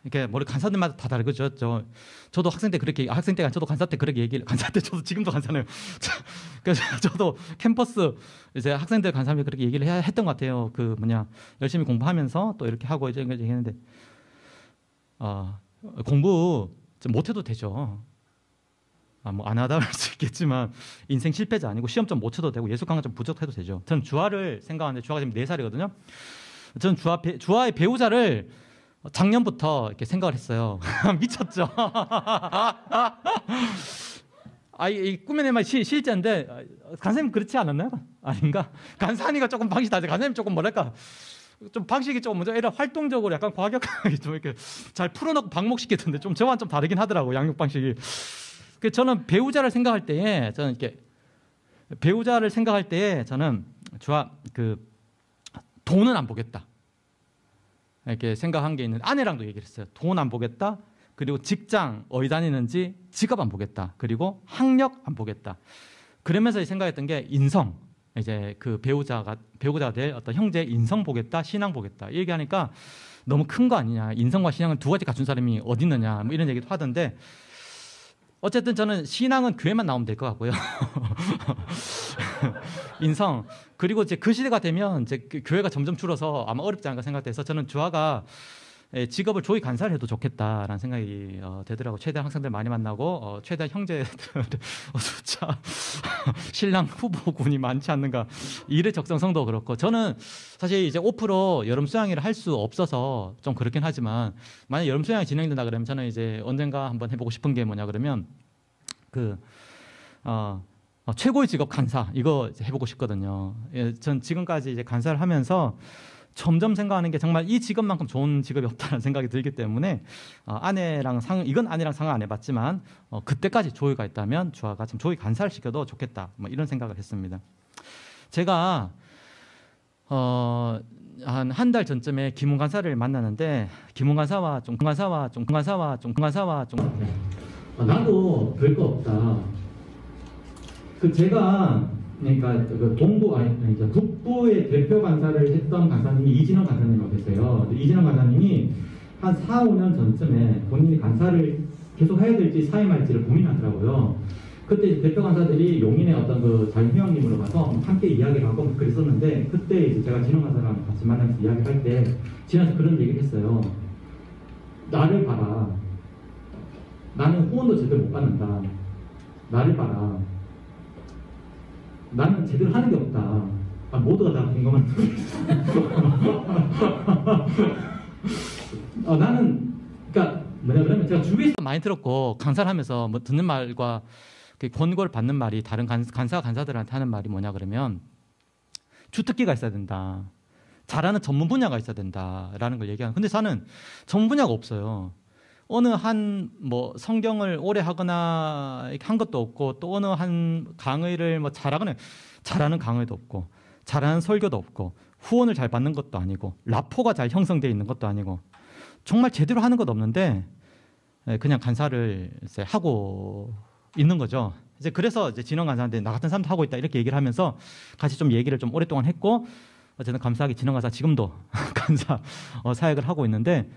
이렇게 머리 간사들마다 다 다르죠. 저도 학생 때 저도 간사 때 그렇게 얘기를, 간사 때 저도 지금도 간사네요. 그래서 저도 캠퍼스 이제 학생들 간사면 그렇게 얘기를 했던 것 같아요. 열심히 공부하면서 또 이렇게 하고 이제 했는데, 공부 좀 못해도 되죠. 뭐 안 하다 할 수 있겠지만 인생 실패자 아니고 시험 좀 못 쳐도 되고 예수 강화 좀 부족해도 되죠. 저는 주아를 생각하는데, 주아가 지금 4살이거든요. 저는 주아의 배우자를 작년부터 이렇게 생각을 했어요. 미쳤죠? 이 꾸며낸 말 실제인데, 간사님 그렇지 않았나요? 아닌가? 간사니가 조금 방식이 다르죠. 간사님 조금 뭐랄까, 좀 방식이 조금 먼저 이런 활동적으로 약간 과격하게 좀 이렇게 잘 풀어놓고 방목시켰던데, 좀 저와는 좀 다르긴 하더라고, 양육 방식이. 저는 배우자를 생각할 때에, 저는 돈은 안 보겠다, 이렇게 생각한 게 있는데, 아내랑도 얘기를 했어요. 돈 안 보겠다. 그리고 직장 어디 다니는지 직업 안 보겠다. 그리고 학력 안 보겠다. 그러면서 생각했던 게 인성. 이제 그 배우자가 될 어떤 형제의 인성 보겠다, 신앙 보겠다. 이 얘기하니까 너무 큰 거 아니냐. 인성과 신앙은 두 가지 갖춘 사람이 어디 있느냐. 뭐 이런 얘기도 하던데, 어쨌든 저는 신앙은 교회만 나오면 될 것 같고요. 인성. 그리고 이제 그 시대가 되면 이제 교회가 점점 줄어서 아마 어렵지 않을까 생각돼서, 저는 주아가 직업을 조기 간사를 해도 좋겠다라는 생각이 되더라고요. 최대한 학생들 많이 만나고, 최대한 형제들 숫자, 신랑 후보군이 많지 않는가, 일의 적성성도 그렇고, 저는 사실 이제 5% 여름 수양회를 할 수 없어서 좀 그렇긴 하지만, 만약 여름 수양이 진행된다 그러면 저는 이제 언젠가 한번 해보고 싶은 게 뭐냐 그러면 최고의 직업 간사, 이거 이제 해보고 싶거든요. 전 지금까지 이제 간사를 하면서 점점 생각하는 게, 정말 이 직업만큼 좋은 직업이 없다는 생각이 들기 때문에, 이건 아내랑 상의 안 해봤지만 그때까지 조이가 있다면 주아가 좀 조이 간사를 시켜도 좋겠다, 뭐 이런 생각을 했습니다. 제가 한 달 전쯤에 김훈 간사를 만나는데, 김훈 간사와 나도 별거 없다. 제가 그러니까 그 동부 아니 이제 북부의 대표 간사를 했던 간사님이 이진원 간사님이라고 계세요. 이진원 간사님이 한 4, 5년 전쯤에 본인이 간사를 계속 해야 될지 사임할지를 고민하더라고요. 그때 이제 대표 간사들이 용인의 어떤 그 자유휴양림으로 가서 함께 이야기를 하고 그랬었는데, 그때 이제 제가 진원 간사랑 같이 만나면서 이야기를 할 때 진원에서 그런 얘기를 했어요. 나를 봐라. 나는 후원도 제대로 못 받는다. 나를 봐라. 나는 제대로 하는 게 없다. 아, 모두가 다 공감하는 나는 그러니까 뭐냐 그러면 제가 주위에서 많이 들었고 강사를 하면서 뭐 듣는 말과 권고를 받는 말이 다른 간사들한테 하는 말이 뭐냐 그러면 주특기가 있어야 된다. 잘하는 전문 분야가 있어야 된다라는 걸 얘기하는. 근데 저는 전문 분야가 없어요. 어느 한 뭐 성경을 오래 하거나 한 것도 없고, 또 어느 한 강의를 뭐 잘하거나 잘하는 강의도 없고, 잘하는 설교도 없고, 후원을 잘 받는 것도 아니고, 라포가 잘 형성되어 있는 것도 아니고, 정말 제대로 하는 것도 없는데 그냥 간사를 이제 하고 있는 거죠. 이제 그래서 이제 진원 간사한테 나 같은 사람도 하고 있다 이렇게 얘기를 하면서 같이 좀 얘기를 좀 오랫동안 했고, 어쨌든 감사하게 진원 간사 지금도 간사 사역을 하고 있는데,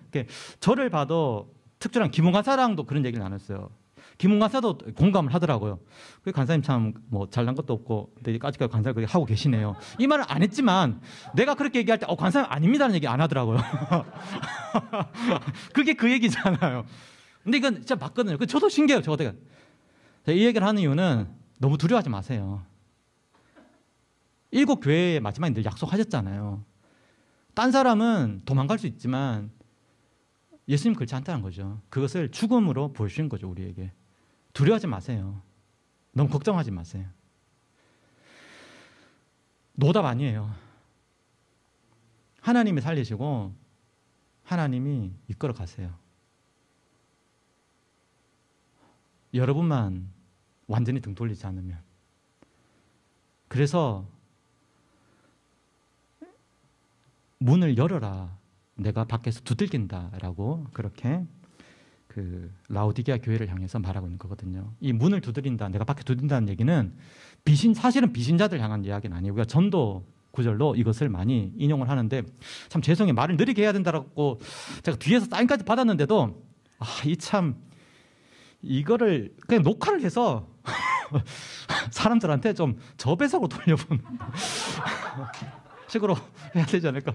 저를 봐도 특별한 김웅 간사랑도 그런 얘기를 나눴어요. 김웅 간사도 공감을 하더라고요. 그 간사님 참 뭐 잘난 것도 없고, 근데 아직까지 간사를 그렇게 하고 계시네요. 이 말을 안 했지만 내가 그렇게 얘기할 때 간사님 아닙니다라는 얘기 안 하더라고요. 그게 그 얘기잖아요. 근데 이건 진짜 맞거든요. 저도 신기해요. 제가 이 얘기를 하는 이유는 너무 두려워하지 마세요. 7교회의 마지막에 늘 약속하셨잖아요. 딴 사람은 도망갈 수 있지만 예수님 그렇지 않다는 거죠. 그것을 죽음으로 보여주신 거죠, 우리에게. 두려워하지 마세요. 너무 걱정하지 마세요. 노답 아니에요. 하나님이 살리시고 하나님이 이끌어 가세요. 여러분만 완전히 등 돌리지 않으면. 그래서 문을 열어라. 내가 밖에서 두들긴다라고 그렇게 그 라오디게아 교회를 향해서 말하고 있는 거거든요. 이 문을 두드린다, 내가 밖에 두드린다는 얘기는 사실은 비신자들 향한 이야기는 아니고요. 전도 구절로 이것을 많이 인용을 하는데, 참 죄송해요. 말을 느리게 해야 된다고 제가 뒤에서 사인까지 받았는데도 이거를 그냥 녹화를 해서 사람들한테 좀 저배석으로 돌려보는 식으로 해야 되지 않을까.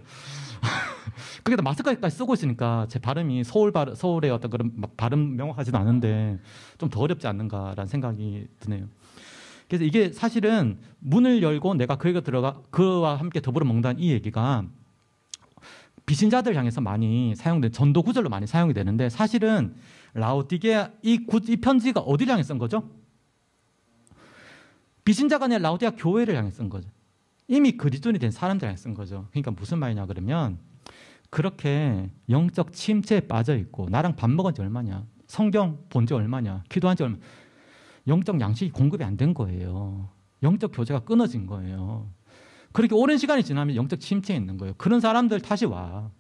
그게 마스크까지 쓰고 있으니까 제 발음이 서울의 어떤 그런 발음 명확하지도 않은데 좀 더 어렵지 않는가라는 생각이 드네요. 그래서 이게 사실은 문을 열고 내가 그에게 들어가 그와 함께 더불어 먹는다는 이 얘기가 비신자들 향해서 많이 사용된 전도 구절로 많이 사용이 되는데, 사실은 라오디게아 이 편지가 어디를 향해 쓴 거죠? 비신자가 아니라 라오디게아 교회를 향해 쓴 거죠. 이미 그리스도인이 된 사람들 향해 쓴 거죠. 그러니까 무슨 말이냐 그러면, 그렇게 영적 침체에 빠져 있고 나랑 밥 먹은 지 얼마냐, 성경 본 지 얼마냐, 기도한 지 얼마냐, 영적 양식이 공급이 안 된 거예요. 영적 교제가 끊어진 거예요. 그렇게 오랜 시간이 지나면 영적 침체에 있는 거예요. 그런 사람들 다시 와.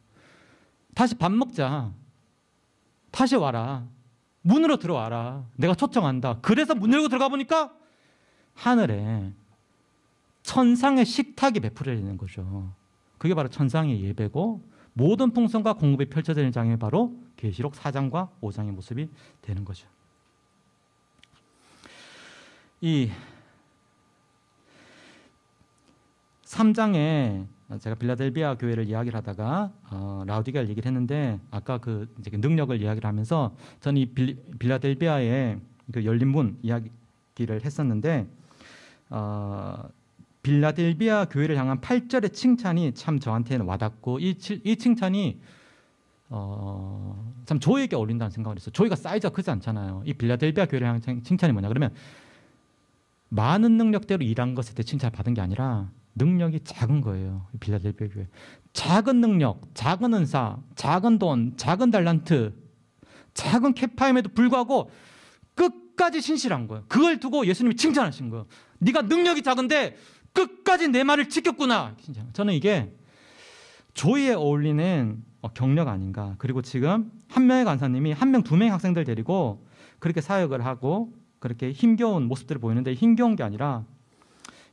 다시 밥 먹자. 다시 와라. 문으로 들어와라. 내가 초청한다. 그래서 문 열고 들어가 보니까 하늘에 천상의 식탁이 베풀어지는 거죠. 그게 바로 천상의 예배고, 모든 풍성과 공급이 펼쳐지는 장이 바로 계시록 4장과 5장의 모습이 되는 거죠. 이 3장에 제가 빌라델비아 교회를 이야기를 하다가 라오디게아를 얘기를 했는데, 아까 이제 능력을 이야기를 하면서 저는 이 빌라델비아의 그 열린 문 이야기를 했었는데, 빌라델비아 교회를 향한 8절의 칭찬이 참 저한테는 와닿고, 이 칭찬이 참 조이에게 어울린다는 생각을 했어요. 조이가 사이즈가 크지 않잖아요. 이 빌라델비아 교회를 향한 칭찬이 뭐냐 그러면, 많은 능력대로 일한 것에 대해 칭찬을 받은 게 아니라 능력이 작은 거예요. 빌라델비아 교회. 작은 능력, 작은 은사, 작은 돈, 작은 달란트, 작은 캐파임에도 불구하고 끝까지 신실한 거예요. 그걸 두고 예수님이 칭찬하신 거예요. 네가 능력이 작은데 끝까지 내 말을 지켰구나. 저는 이게 조이에 어울리는 경력 아닌가. 그리고 지금 한 명의 간사님이 1명, 2명의 학생들 데리고 그렇게 사역을 하고 그렇게 힘겨운 모습들을 보이는데, 힘겨운 게 아니라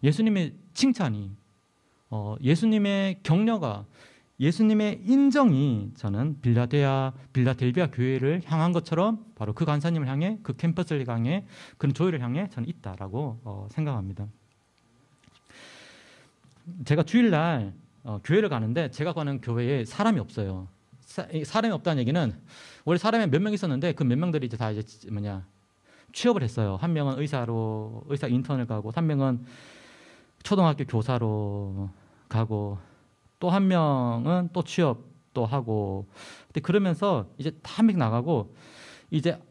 예수님의 칭찬이, 예수님의 격려가, 예수님의 인정이 저는 빌라델비아 교회를 향한 것처럼 바로 그 간사님을 향해, 그 캠퍼스를 향해, 그런 교회를 향해 저는 있다라고 생각합니다. 제가 주일날 교회를 가는데 제가 가는 교회에 사람이 없어요. 사람이 없다는 얘기는 원래 사람이 몇 명 있었는데 그 몇 명들이 이제 다 취업을 했어요. 한 명은 의사 인턴을 가고, 한 명은 초등학교 교사로 가고, 또 한 명은 또 취업도 하고. 근데 그러면서 이제 다 한 명 나가고, 이제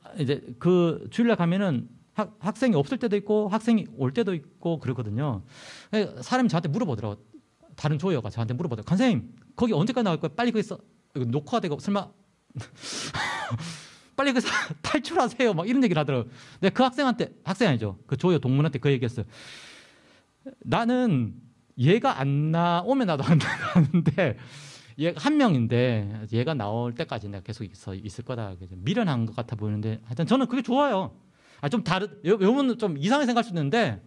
그 주일날 가면은 학생이 없을 때도 있고 학생이 올 때도 있고 그러거든요. 사람이 저한테 물어보더라고. 다른 조여가 저한테 물어보더라고. 선생님, 거기 언제까지 나올 거야? 빨리 거기서 녹화가 되고 설마 빨리 거기서 탈출하세요. 막 이런 얘기를 하더라고요. 근데 그 학생 아니죠. 그 조여 동문한테 그 얘기했어요. 나는 얘가 안 나오면 나도 안 나가는데, 얘가 한 명인데 얘가 나올 때까지 내가 계속 있을 거다. 미련한 것 같아 보이는데 하여튼 저는 그게 좋아요. 좀 여러분은 좀 이상하게 생각할 수 있는데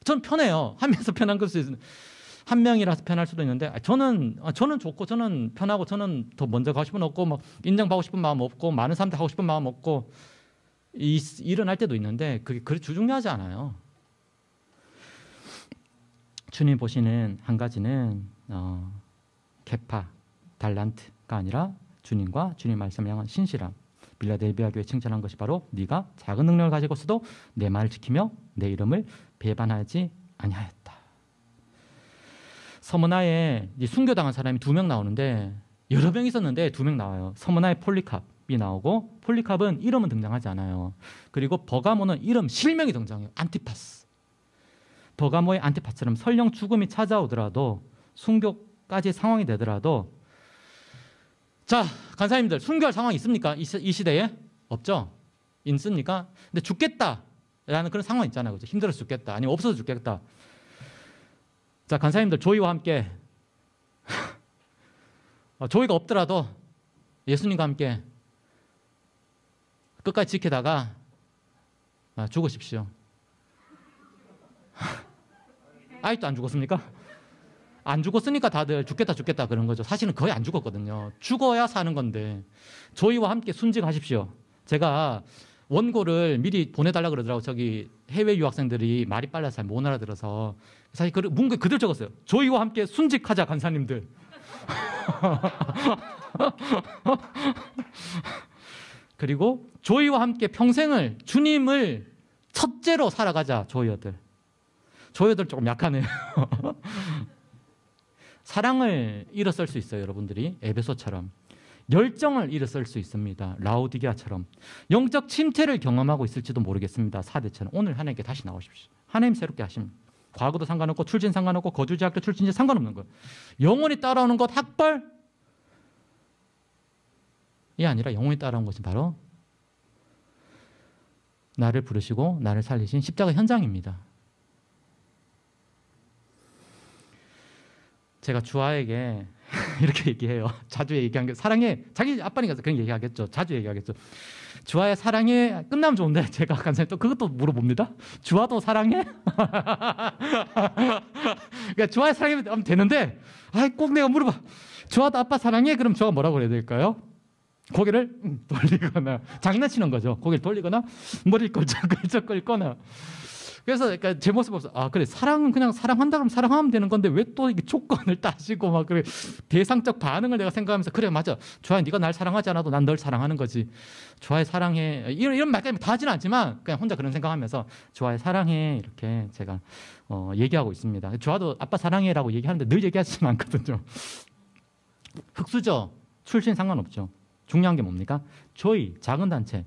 저는 편해요. 한 명에서 편한 걸 수 있는, 한 명이라서 편할 수도 있는데 저는 좋고, 저는 편하고, 저는 더 먼저 가고 싶은 없고, 막 인정받고 싶은 마음 없고, 많은 사람들 하고 싶은 마음 없고, 일어날 때도 있는데 그게 그리 중요하지 않아요. 주님 보시는 한 가지는 케파, 달란트가 아니라 주님과 주님 말씀을 향한 신실함. 빌라델비아 교회 칭찬한 것이 바로 네가 작은 능력을 가지고 있어도 내 말을 지키며 내 이름을 배반하지 아니하였다. 서머나에 순교당한 사람이 2명 나오는데, 여러 명 있었는데 2명 나와요. 서머나에 폴리캅이 나오고, 폴리캅은 이름은 등장하지 않아요. 그리고 버가모는 이름 실명이 등장해요. 안티파스. 버가모의 안티파스처럼 설령 죽음이 찾아오더라도, 순교까지 상황이 되더라도, 자, 간사님들, 순교할 상황이 있습니까? 이 시대에? 없죠? 있습니까? 근데 죽겠다라는 그런 상황 있잖아요. 그렇죠? 힘들어서 죽겠다. 아니면 없어서 죽겠다. 자, 간사님들, 조이와 함께 조이가 없더라도 예수님과 함께 끝까지 지키다가 죽으십시오. 아직도 안 죽었습니까? 안 죽었으니까 다들 죽겠다 그런 거죠. 사실은 거의 안 죽었거든요. 죽어야 사는 건데 저희와 함께 순직하십시오. 제가 원고를 미리 보내달라 그러더라고. 저기 해외 유학생들이 말이 빨라서 잘 못 알아들어서 사실 문구에 그대로 적었어요. 저희와 함께 순직하자 간사님들. 그리고 저희와 함께 평생을 주님을 첫째로 살아가자. 조이어들 조금 약하네요. 사랑을 일어설 수 있어요. 여러분들이 에베소처럼 열정을 일어설 수 있습니다. 라오디게아처럼 영적 침체를 경험하고 있을지도 모르겠습니다. 사대처럼 오늘 하나님께 다시 나오십시오. 하나님 새롭게 하십니다. 과거도 상관없고 출신 상관없고 거주지학교 출신지 상관없는 거예요. 영원히 따라오는 것 학벌이 아니라 영원히 따라온 것이 바로 나를 부르시고 나를 살리신 십자가 현장입니다. 제가 주아에게 이렇게 얘기해요. 자주 얘기한 게 사랑해. 자기 아빠니까 그런 얘기하겠죠. 자주 얘기하겠죠. 주아야 사랑해. 끝나면 좋은데 제가 간사님 또 그것도 물어봅니다. 주아도 사랑해? 그러니까 주아야 사랑하면 되는데 꼭 내가 물어봐. 주아도 아빠 사랑해? 그럼 주아가 뭐라고 해야 될까요? 고개를 돌리거나 장난치는 거죠. 고개를 돌리거나 머리를 걸쩍걸쩍 끌거나. 그래서 그러니까 제 모습을 보면서 그래 사랑은 그냥 사랑한다 그러면 사랑하면 되는 건데 왜 또 이게 조건을 따지고 막 그래 대상적 반응을 내가 생각하면서 그래 맞아 주아야 네가 날 사랑하지 않아도 난 널 사랑하는 거지 주아야 사랑해 이런 말까지 다 하지는 않지만 그냥 혼자 그런 생각하면서 주아야 사랑해 이렇게 제가 얘기하고 있습니다. 주아도 아빠 사랑해라고 얘기하는데 늘 얘기하지는 않거든요. 흑수저 출신 상관없죠. 중요한 게 뭡니까? 조이 작은 단체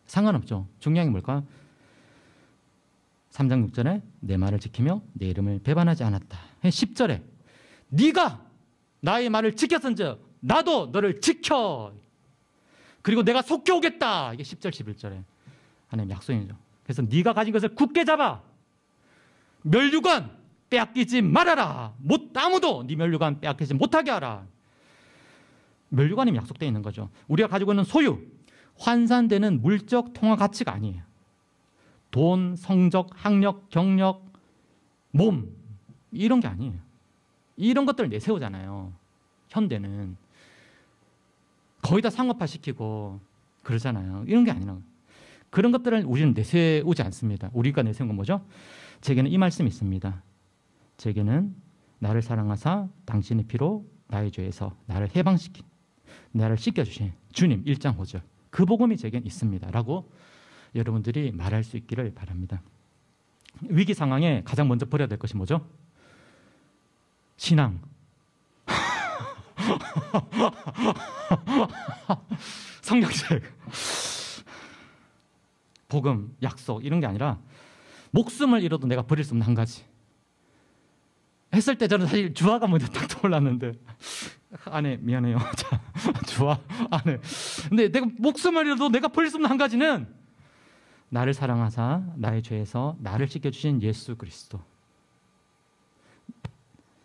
상관없죠. 중요한 게 뭘까? 3장 6절에 내 말을 지키며 내 이름을 배반하지 않았다. 10절에 네가 나의 말을 지켰은즉 나도 너를 지켜. 그리고 내가 속히 오겠다. 이게 10절 11절에 하나님 약속이죠. 그래서 네가 가진 것을 굳게 잡아. 멸류관 빼앗기지 말아라. 아무도 네 멸류관 빼앗기지 못하게 하라. 멸류관이 약속되어 있는 거죠. 우리가 가지고 있는 소유, 환산되는 물적 통화 가치가 아니에요. 돈, 성적, 학력, 경력 몸 이런 게 아니에요. 이런 것들을 내세우잖아요. 현대는 거의 다 상업화시키고 그러잖아요. 이런 게 아니라 그런 것들을 우리는 내세우지 않습니다. 우리가 내세운 건 뭐죠? 제게는 이 말씀이 있습니다. 제게는 나를 사랑하사 당신의 피로 나의 죄에서 나를 해방시킨, 나를 씻겨주신 주님 1장 5절 그 복음이 제겐 있습니다 라고 여러분들이 말할 수 있기를 바랍니다. 위기 상황에 가장 먼저 버려야 될 것이 뭐죠? 신앙. 성경책, 복음, 약속 이런 게 아니라 목숨을 잃어도 내가 버릴 수 없는 한 가지 했을 때 저는 사실 주화가 먼저 딱 떠올랐는데 아내 미안해요. 자, 주화 아내. 근데 내가 목숨을 잃어도 내가 버릴 수 없는 한 가지는 나를 사랑하사 나의 죄에서 나를 씻겨주신 예수 그리스도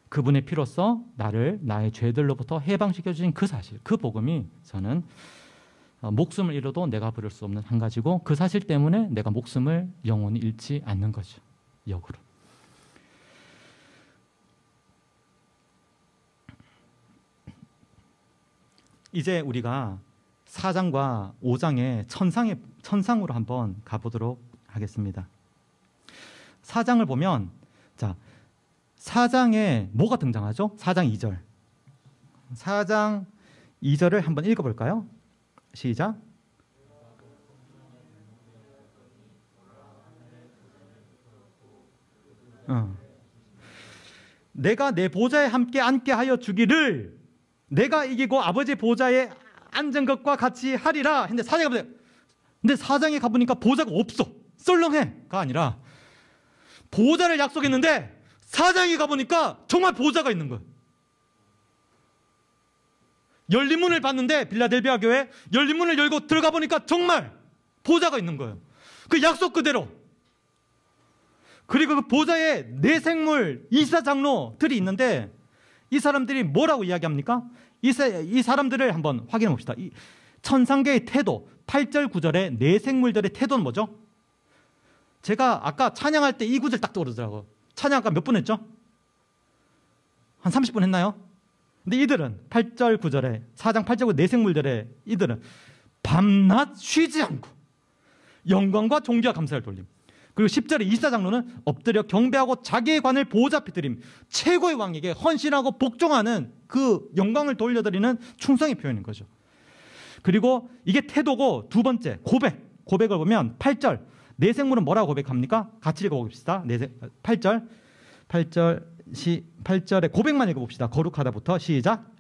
그분의 피로써 나를 나의 죄들로부터 해방시켜주신 그 사실 그 복음이 저는 목숨을 잃어도 내가 버릴 수 없는 한 가지고 그 사실 때문에 내가 목숨을 영원히 잃지 않는 거죠. 역으로. 이제 우리가 4장과 5장의 천상으로 한번 가보도록 하겠습니다. 4장을 보면 자 4장에 뭐가 등장하죠? 4장 2절 4장 2절을 한번 읽어볼까요? 시작. 내가 내 보좌에 함께 앉게 하여 주기를 내가 이기고 아버지 보좌에 앉은 것과 같이 하리라. 근데 4장에 가보니까 보좌가 없어. 썰렁해가 아니라 보좌를 약속했는데 4장에 가보니까 정말 보좌가 있는 거예요. 열린 문을 봤는데 빌라델비아 교회 열린 문을 열고 들어가 보니까 정말 보좌가 있는 거예요. 그 약속 그대로. 그리고 그 보좌에 네 생물 이사 장로들이 있는데 이 사람들이 뭐라고 이야기합니까? 이 사람들을 한번 확인해 봅시다. 이 천상계의 태도 8절 9절의 네 생물들의 태도는 뭐죠? 제가 아까 찬양할 때 이 구절 딱 떠오르더라고요. 찬양 아까 몇 분 했죠? 한 30분 했나요? 근데 이들은 8절 9절에 4장 8절 9절 네 생물들의 이들은 밤낮 쉬지 않고 영광과 존귀와 감사를 돌림. 그리고 10절에 이사장로는 엎드려 경배하고 자기의 관을 보호자 앞에 드림. 최고의 왕에게 헌신하고 복종하는 그 영광을 돌려드리는 충성의 표현인 거죠. 그리고 이게 태도고 두 번째 고백을 보면 8절 네 생물은 뭐라고 고백합니까? 같이 읽어봅시다. 8절의 고백만 읽어봅시다. 거룩하다부터 시작.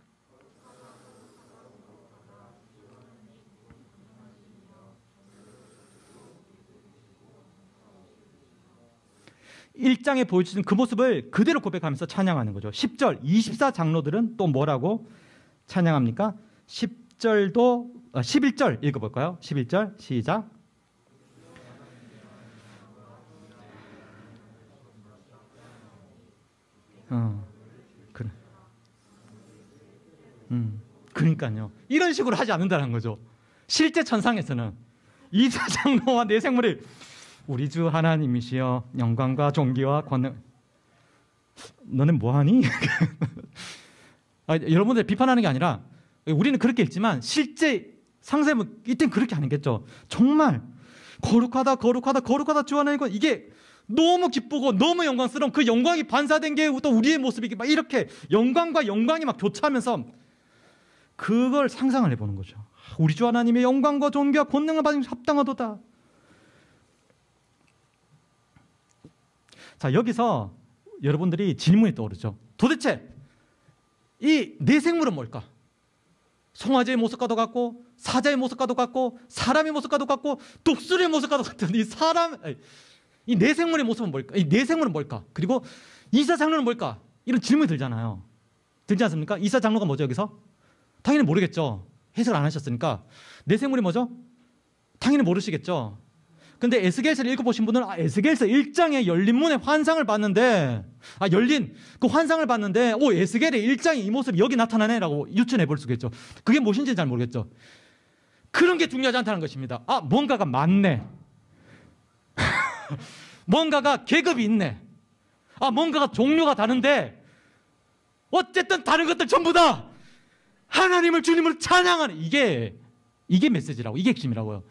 일장에 보여주신 그 모습을 그대로 고백하면서 찬양하는 거죠. 10절 24장로들은 또 뭐라고 찬양합니까? 11절 읽어볼까요? 11절 시작. 그래. 그러니까요. 이런 식으로 하지 않는다는 거죠. 실제 천상에서는 이사장로와 네 생물이 우리 주 하나님이시여 영광과 존귀와 권능. 너는 뭐하니? 여러분들 비판하는 게 아니라 우리는 그렇게 읽지만 실제 상세는 이땐 그렇게 하는겠죠. 정말 거룩하다 주 하나님 이게 너무 기쁘고 너무 영광스러운 그 영광이 반사된 게 또 우리의 모습이 막 이렇게 영광과 영광이 막 교차하면서 그걸 상상을 해보는 거죠. 우리 주 하나님의 영광과 존귀와 권능을 받으면 합당하도다. 자, 여기서 여러분들이 질문이 떠오르죠. 도대체 이 네 생물은 뭘까? 송아지의 모습과도 같고 사자의 모습과도 같고 사람의 모습과도 같고 독수리의 모습과도 같은 이 네 생물의 모습은 뭘까? 이 네 생물은 뭘까? 그리고 이사장로는 뭘까? 이런 질문이 들잖아요. 들지 않습니까? 이사장로가 뭐죠 여기서? 당연히 모르겠죠. 해석을 안 하셨으니까. 네 생물이 뭐죠? 당연히 모르시겠죠. 근데 에스겔서를 읽어보신 분들은 에스겔서 1장에 열린 문의 환상을 봤는데 열린 그 환상을 봤는데 에스겔의 1장에 이 모습이 여기 나타나네라고 유추해 볼 수 있겠죠. 그게 무엇인지는 잘 모르겠죠. 그런 게 중요하지 않다는 것입니다. 뭔가가 많네. 뭔가가 계급이 있네. 뭔가가 종류가 다른데 어쨌든 다른 것들 전부 다 하나님을 주님으로 찬양하는 이게 메시지라고, 이게 핵심이라고요.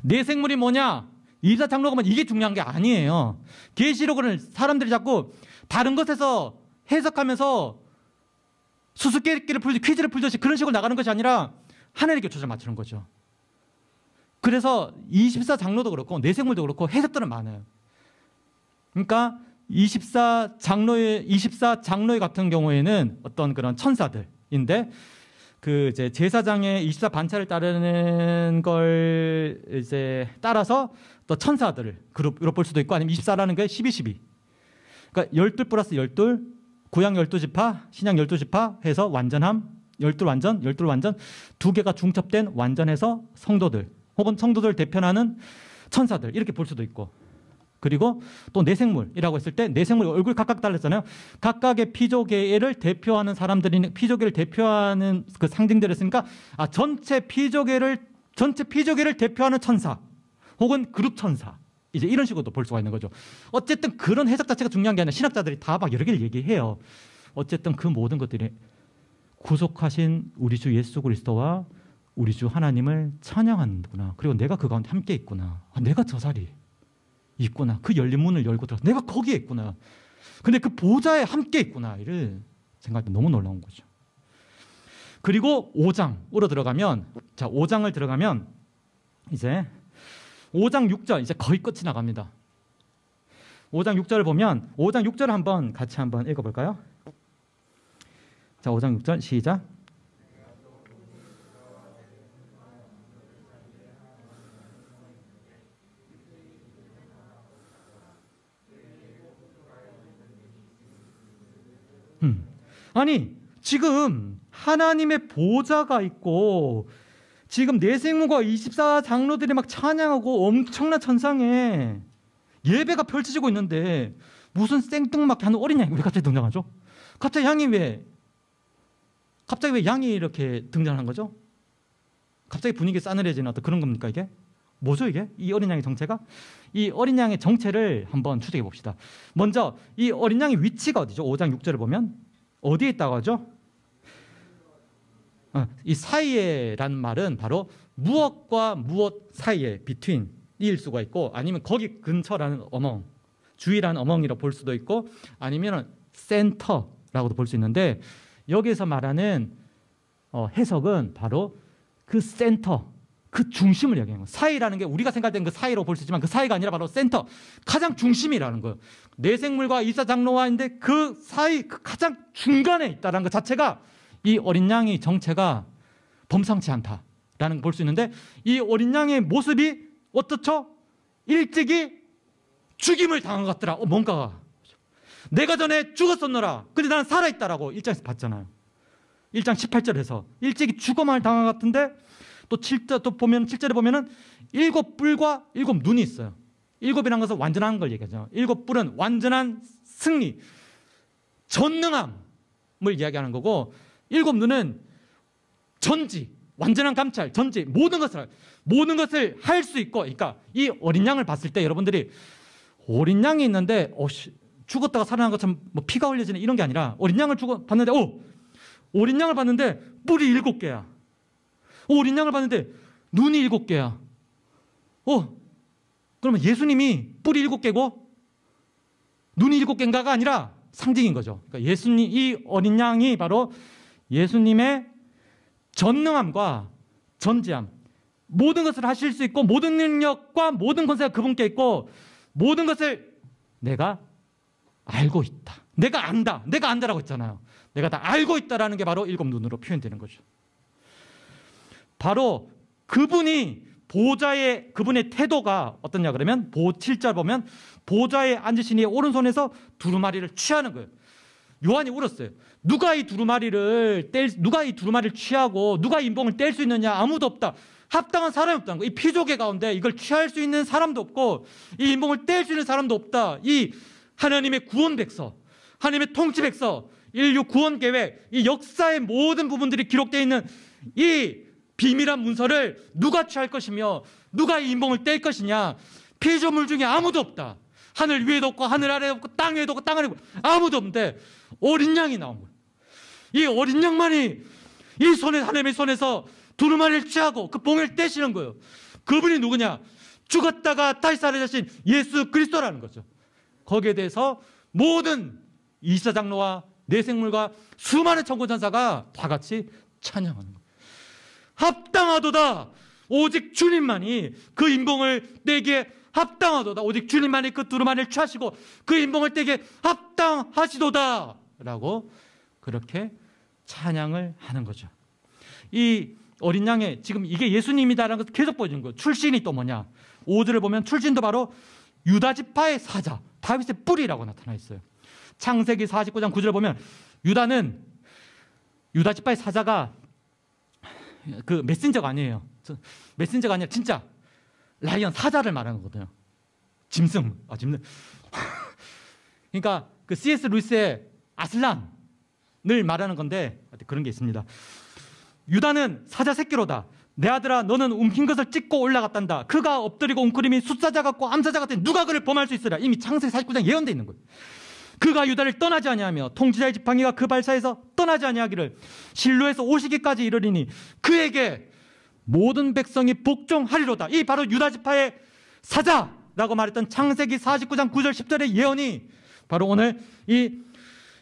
내 생물이 뭐냐? 이사 장로가면 이게 중요한 게 아니에요. 계시록을 사람들이 자꾸 다른 것에서 해석하면서 수수께끼를 풀듯이 퀴즈를 풀듯이 그런 식으로 나가는 것이 아니라 하나님께 초점을 맞추는 거죠. 그래서 24장로도 그렇고 내 생물도 그렇고 해석들은 많아요. 그러니까 24장로회 같은 경우에는 어떤 그런 천사들인데 그 이제 제사장의 24반차를 따르는 걸 이제 따라서 또 천사들을 그룹으로 볼 수도 있고 아니면 24라는 게 12, 12. 그러니까 12 플러스 12, 구약 12지파, 신약 12지파 해서 완전함, 12 완전, 12 완전 두 개가 중첩된 완전해서 성도들 혹은 성도들 대표하는 천사들 이렇게 볼 수도 있고 그리고 또 내생물이라고 했을 때 내생물 얼굴 각각 달랐잖아요. 각각의 피조계를 대표하는 사람들이 피조계를 대표하는 그 상징들을 했으니까 전체 피조계를 대표하는 천사 혹은 그룹 천사 이제 이런 식으로도 볼 수가 있는 거죠. 어쨌든 그런 해석 자체가 중요한 게 아니라 신학자들이 다 막 여러 개를 얘기해요. 어쨌든 그 모든 것들이 구속하신 우리 주 예수 그리스도와 우리 주 하나님을 찬양하는구나. 그리고 내가 그 가운데 함께 있구나. 내가 저 자리 있구나. 그 열린 문을 열고 들어서 내가 거기에 있구나. 근데 그 보좌에 함께 있구나. 이를 생각할 때 너무 놀라운 거죠. 그리고 5장으로 들어가면 5장을 들어가면 이제 5장 6절 이제 거의 끝이 나갑니다. 5장 6절을 보면 5장 6절을 한번 같이 한번 읽어볼까요? 자, 5장 6절 시작. 아니 지금 하나님의 보좌가 있고 지금 내생물과 24장로들이 막 찬양하고 엄청난 천상에 예배가 펼쳐지고 있는데 무슨 생뚱맞게 하는 어린 양이 왜 갑자기 등장하죠? 갑자기 왜 양이 이렇게 등장한 거죠? 갑자기 분위기 싸늘해지는 어떤 그런 겁니까 이게? 뭐죠 이게? 이 어린 양의 정체가? 이 어린 양의 정체를 한번 추적해 봅시다. 먼저 이 어린 양의 위치가 어디죠? 5장 6절을 보면 어디에 있다고 하죠? 이 사이에라는 말은 바로 무엇과 무엇 사이에 between일 수가 있고 아니면 거기 근처라는 어멍, 주위라는 어멍이라고 볼 수도 있고 아니면 센터라고도 볼 수 있는데 여기서 말하는 해석은 바로 그 센터, 그 중심을 얘기하는 거예요. 사이라는 게 우리가 생각할 때는 그 사이로 볼 수 있지만 그 사이가 아니라 바로 센터, 가장 중심이라는 거예요. 내생물과 이사장로와인데 그 사이, 그 가장 중간에 있다는 것 자체가 이 어린 양의 정체가 범상치 않다라는 걸 볼 수 있는데 이 어린 양의 모습이 어떻죠? 일찍이 죽임을 당한 것 같더라. 뭔가가 내가 전에 죽었었노라. 근데 나는 살아있다라고 1장에서 봤잖아요. 1장 18절에서 일찍이 죽음을 당한 것 같은데 또 7절 또 보면 7절에 보면은 7뿔과 7눈이 있어요. 7이라는 것은 완전한 걸 얘기하죠. 7뿔은 완전한 승리, 전능함을 이야기하는 거고 7눈은 전지, 완전한 감찰, 전지, 모든 것을 할 수 있고, 그러니까 이 어린 양을 봤을 때 여러분들이 어린 양이 있는데 죽었다가 살아난 것처럼 뭐 피가 흘려지는 이런 게 아니라 어린 양을 봤는데 어린 양을 봤는데 뿔이 7개야. 어린 양을 봤는데 눈이 7개야. 그러면 예수님이 뿔이 7개고 눈이 7개인가가 아니라 상징인 거죠. 그러니까 이 어린 양이 바로 예수님의 전능함과 전지함, 모든 것을 하실 수 있고 모든 능력과 모든 권세가 그분께 있고 모든 것을 내가 알고 있다. 내가 안다. 내가 안다라고 했잖아요. 내가 다 알고 있다라는 게 바로 7눈으로 표현되는 거죠. 바로 그분의 태도가 어떠냐 그러면 7절 보면 보좌에 앉으신 이의 오른손에서 두루마리를 취하는 거예요. 요한이 울었어요. 누가 이 두루마리를 취하고 누가 이 인봉을 뗄 수 있느냐? 아무도 없다. 합당한 사람이 없다는 거예요. 이 피조계 가운데 이걸 취할 수 있는 사람도 없고 이 인봉을 뗄 수 있는 사람도 없다. 이 하나님의 구원 백서, 하나님의 통치 백서, 인류 구원 계획, 이 역사의 모든 부분들이 기록되어 있는 이 비밀한 문서를 누가 취할 것이며 누가 이 인봉을 뗄 것이냐? 피조물 중에 아무도 없다. 하늘 위에도 없고 하늘 아래도 없고 땅 위에도 없고 땅 아래도 없고 아무도 없는데 어린 양이 나온 거예요. 이 어린 양만이 이 손에 하나님의 손에서 두루마리를 취하고 그 봉을 떼시는 거예요. 그분이 누구냐? 죽었다가 다시 살아나신 예수 그리스도라는 거죠. 거기에 대해서 모든 이사장로와 내생물과 수많은 천군천사가 다 같이 찬양하는 거예요. 합당하도다. 오직 주님만이 그 인봉을 떼기에 합당하도다. 오직 주님만이 그 두루마리를 취하시고 그 인봉을 떼기에 합당하시도다. 라고 그렇게 찬양을 하는 거죠. 이 어린 양의 지금 이게 예수님이다라는 것을 계속 보여주는 거예요. 출신이 또 뭐냐? 5절을 보면 출신도 바로 유다 지파의 사자, 다윗의 뿌리라고 나타나 있어요. 창세기 49장 9절을 보면 유다는 유다 지파의 사자가 그 메신저가 아니에요. 메신저가 아니라 진짜 라이언 사자를 말하는 거거든요. 짐승. 그러니까 그 C.S. 루이스의 아슬란을 말하는 건데 그런 게 있습니다. 유다는 사자 새끼로다. 내 아들아 너는 움킨 것을 찢고 올라갔단다. 그가 엎드리고 웅크림이 숫사자 같고 암사자 같으니 누가 그를 범할 수 있으랴. 이미 창세기 49장 예언되어 있는 거예요. 그가 유다를 떠나지 아니하며 통치자의 지팡이가 그 발사에서 떠나지 아니하기를 실로에서 오시기까지 이르리니 그에게 모든 백성이 복종하리로다. 이 바로 유다 지파의 사자라고 말했던 창세기 49장 9절 10절의 예언이 바로 오늘 이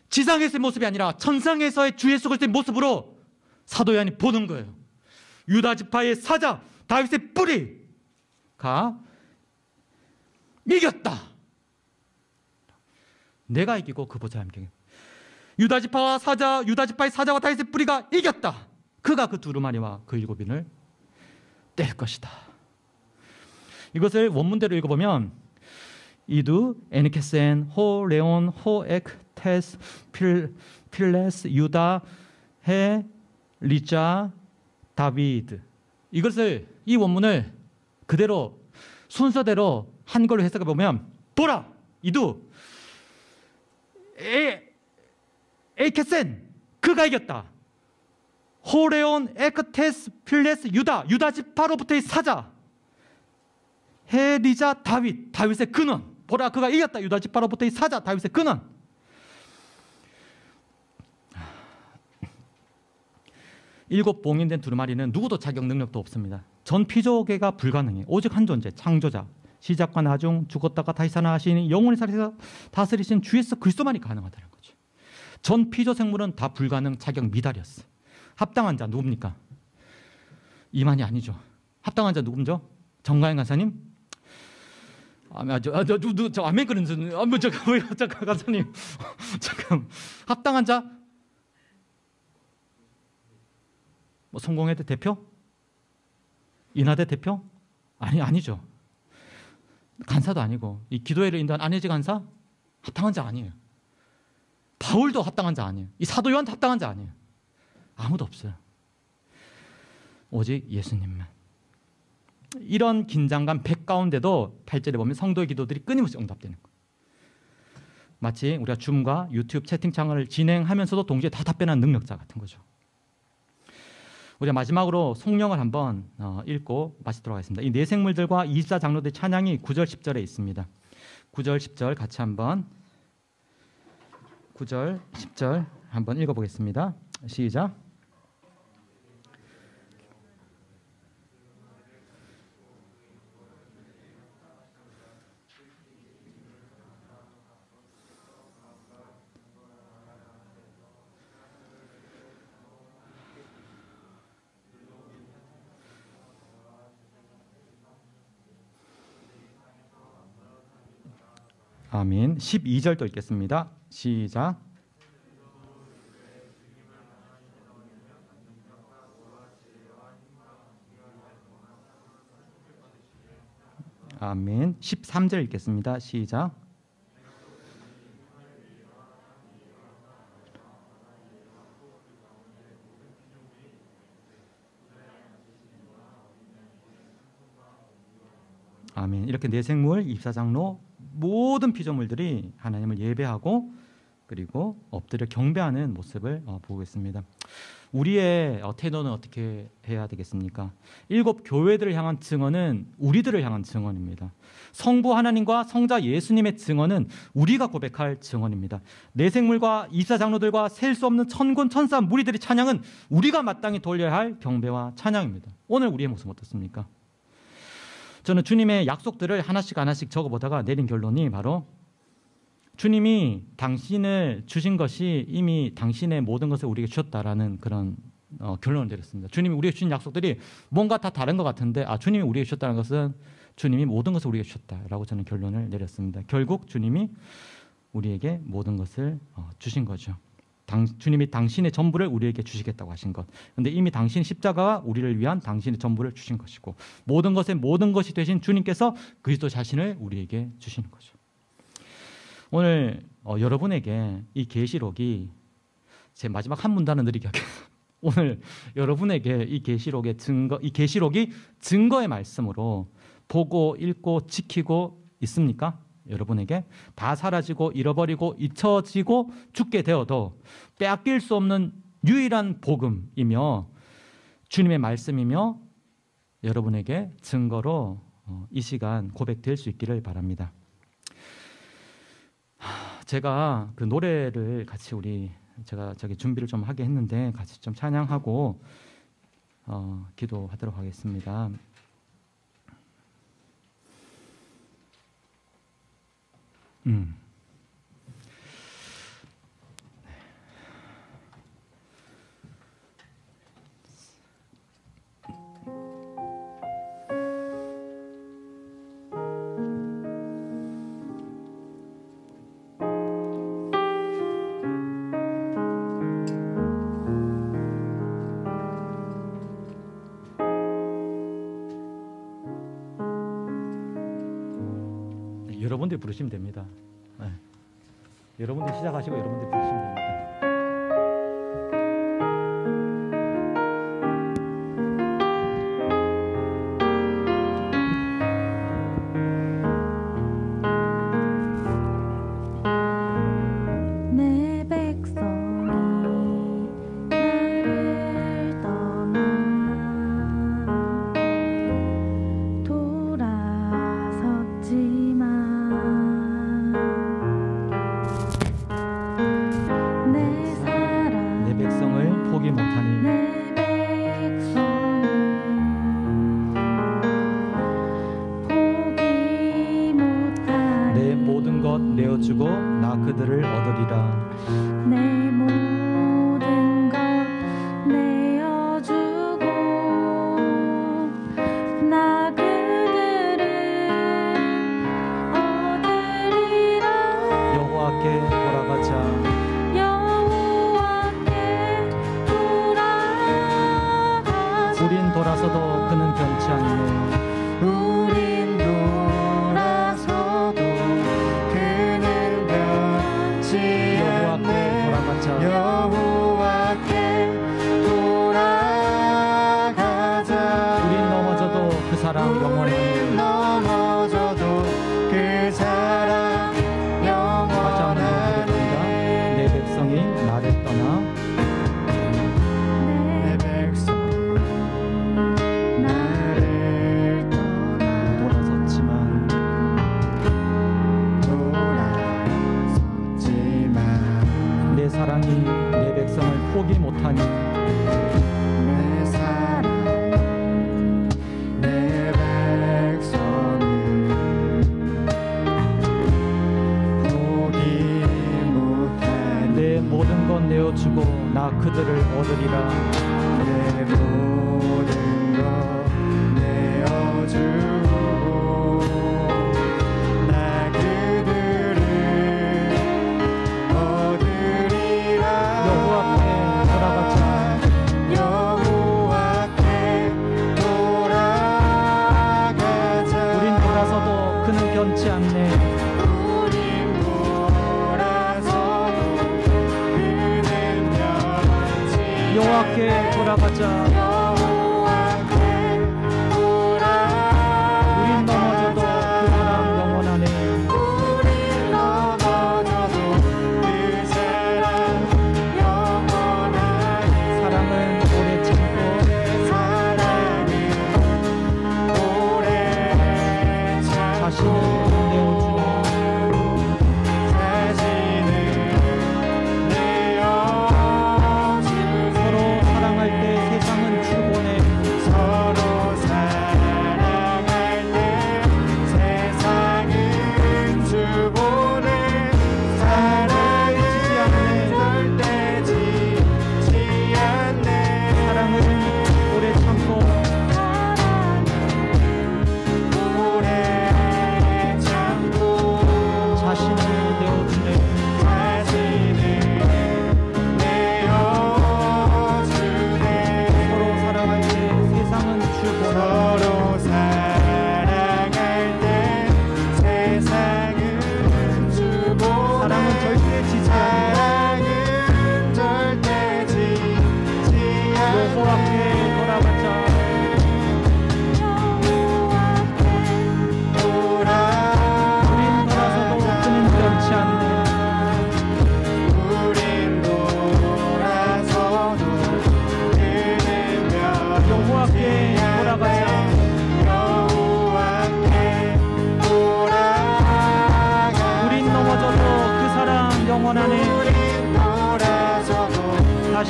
지상에서의 모습이 아니라 천상에서의 주 예수 그리스도의 모습으로 사도 요한이 보는 거예요. 유다 지파의 사자 다윗의 뿌리가 이겼다. 내가 이기고 그 보좌와 함께. 유다 지파의 사자와 다윗의 뿌리가 이겼다. 그가 그 두루마리와 그 일곱인을 뗄 것이다. 이것을 원문대로 읽어보면 이두 에니케센 호 레온 호 엑테스 필레스 유다 해 리자 다비드. 이것을 이 원문을 그대로 순서대로 한글로 해석해 보면 보라 이두 에이케센 그가 이겼다. 호레온 에크테스 필레스 유다 지파로부터의 사자 헤리자 다윗의 근원. 보라 그가 이겼다. 유다 지파로부터의 사자 다윗의 근원. 일곱 봉인된 두루마리는 누구도 자격 능력도 없습니다. 전 피조계가 불가능해요. 오직 한 존재 창조자 시작과 나중 죽었다가 다시 살아나시니 영원히 살아서 다스리신 주 예수 그리스도만이 가능하다는 거죠. 전 피조 생물은 다 불가능 자격 미달이었어요. 합당한 자 누굽니까? 이만이 아니죠. 합당한 자 누군죠? 정가영 간사님? 저 아멘 그런 잠깐 간사님 잠깐 합당한 자? 뭐 성공회대 대표? 인하대 대표? 아니죠. 간사도 아니고 이 기도회를 인도한 안혜지 간사? 합당한 자 아니에요. 바울도 합당한 자 아니에요. 이 사도 요한도 합당한 자 아니에요. 아무도 없어요. 오직 예수님만. 이런 긴장감 100 가운데도 8절에 보면 성도의 기도들이 끊임없이 응답되는 거예요. 마치 우리가 줌과 유튜브 채팅창을 진행하면서도 동시에 다 답변하는 능력자 같은 거죠. 우리가 마지막으로 성령을 한번 읽고 마치도록 하겠습니다. 이 네 생물들과 24장로들의 찬양이 9절 10절에 있습니다. 9절 10절 같이 한번 9절 10절 한번 읽어보겠습니다. 시작. 아멘. 12절도 읽겠습니다. 시작. 아멘. 13절 읽겠습니다. 시작. 아멘. 이렇게 네 생물, 24장로 모든 피조물들이 하나님을 예배하고 그리고 엎드려 경배하는 모습을 보고 있습니다. 우리의 태도는 어떻게 해야 되겠습니까? 7 교회들을 향한 증언은 우리들을 향한 증언입니다. 성부 하나님과 성자 예수님의 증언은 우리가 고백할 증언입니다. 내생물과 이사 장로들과 셀 수 없는 천군 천사 무리들의 찬양은 우리가 마땅히 돌려야 할 경배와 찬양입니다. 오늘 우리의 모습 어떻습니까? 저는 주님의 약속들을 하나씩 적어보다가 내린 결론이 바로 주님이 당신을 주신 것이 이미 당신의 모든 것을 우리에게 주셨다라는 그런 결론을 내렸습니다. 주님이 우리에게 주신 약속들이 뭔가 다 다른 것 같은데 주님이 우리에게 주셨다는 것은 주님이 모든 것을 우리에게 주셨다라고 저는 결론을 내렸습니다. 결국 주님이 우리에게 모든 것을 주신 거죠. 주님이 당신의 전부를 우리에게 주시겠다고 하신 것. 그런데 이미 당신의 십자가가 우리를 위한 당신의 전부를 주신 것이고 모든 것의 모든 것이 되신 주님께서 그리스도 자신을 우리에게 주시는 거죠. 오늘 여러분에게 이 계시록이 제 마지막 한 문단은 느리게 하겠습니다. 오늘 여러분에게 이 계시록의 이 계시록이 증거의 말씀으로 보고 읽고 지키고 있습니까? 여러분에게 다 사라지고 잃어버리고 잊혀지고 죽게 되어도 빼앗길 수 없는 유일한 복음이며 주님의 말씀이며 여러분에게 증거로 이 시간 고백될 수 있기를 바랍니다. 제가 그 노래를 같이 제가 준비를 좀 하게 했는데 같이 좀 찬양하고 기도하도록 하겠습니다. 여러분들이 부르시면 됩니다. 네. 여러분들이 시작하시고 여러분들이 부르시면 됩니다. 여호와께 돌아가자. 우린 넘어져도 그 사랑 영원하네. 우린 넘어져도 그 사랑 영원하네.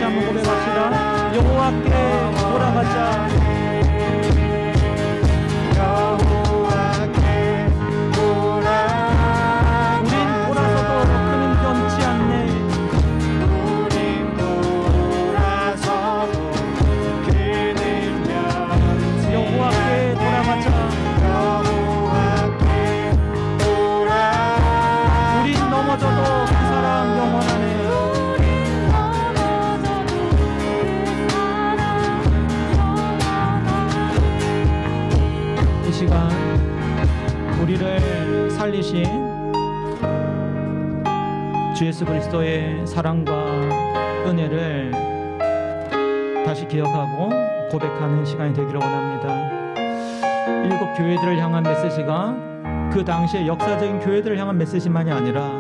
한번 고백합시다. 여호와께 돌아가자. 우리를 살리신 주 예수 그리스도의 사랑과 은혜를 다시 기억하고 고백하는 시간이 되기를 원합니다. 7 교회들을 향한 메시지가 그 당시의 역사적인 교회들을 향한 메시지만이 아니라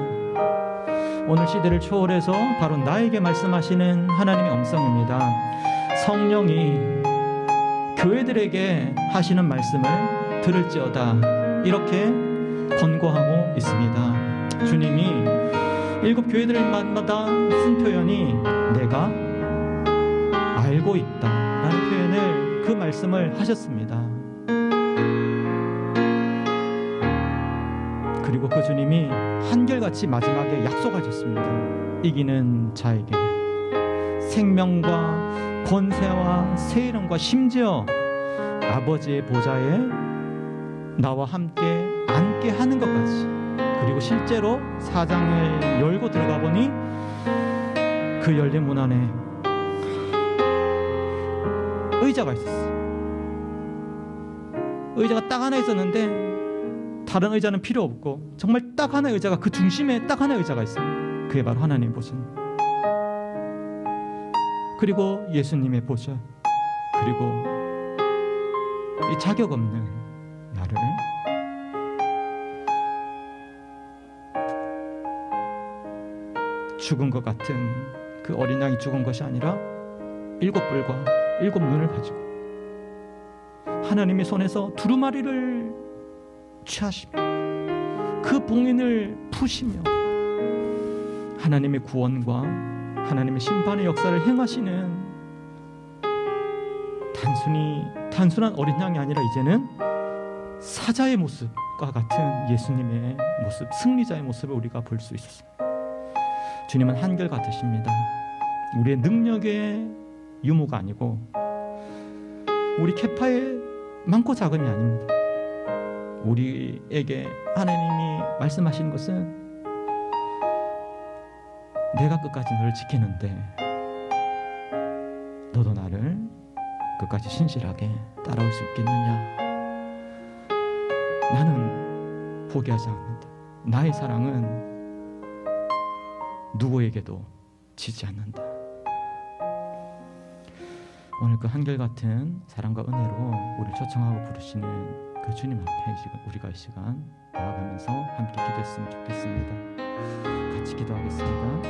오늘 시대를 초월해서 바로 나에게 말씀하시는 하나님의 음성입니다. 성령이 교회들에게 하시는 말씀을 들을지어다, 이렇게 권고하고 있습니다. 주님이 7 교회들마다 쓴 표현이 내가 알고 있다 라는 표현을, 그 말씀을 하셨습니다. 그리고 그 주님이 한결같이 마지막에 약속하셨습니다. 이기는 자에게는 생명과 권세와 새 이름과 심지어 아버지의 보좌에 나와 함께 앉게 하는 것까지. 그리고 실제로 사장을 열고 들어가 보니 그 열린 문 안에 의자가 있었어요. 의자가 딱 하나 있었는데 다른 의자는 필요 없고 정말 딱 하나의 의자가, 그 중심에 딱 하나의 의자가 있어요. 그게 바로 하나님의 보좌, 그리고 예수님의 보좌, 그리고 이 자격 없는 나를 죽은 것 같은 그 어린 양이 죽은 것이 아니라 7 뿔과 7 눈을 가지고 하나님의 손에서 두루마리를 취하시며 그 봉인을 푸시며 하나님의 구원과 하나님의 심판의 역사를 행하시는 단순한 어린 양이 아니라 이제는 사자의 모습과 같은 예수님의 모습, 승리자의 모습을 우리가 볼 수 있었습니다. 주님은 한결같으십니다. 우리의 능력의 유무가 아니고 우리 케파의 많고 작음이 아닙니다. 우리에게 하나님이 말씀하시는 것은 내가 끝까지 너를 지키는데 너도 나를 끝까지 신실하게 따라올 수 있겠느냐. 나는 포기하지 않는다. 나의 사랑은 누구에게도 지지 않는다. 오늘 그 한결같은 사랑과 은혜로 우리를 초청하고 부르시는 그 주님 앞에 우리가 이 시간 나아가면서 함께 기도했으면 좋겠습니다. 같이 기도하겠습니다.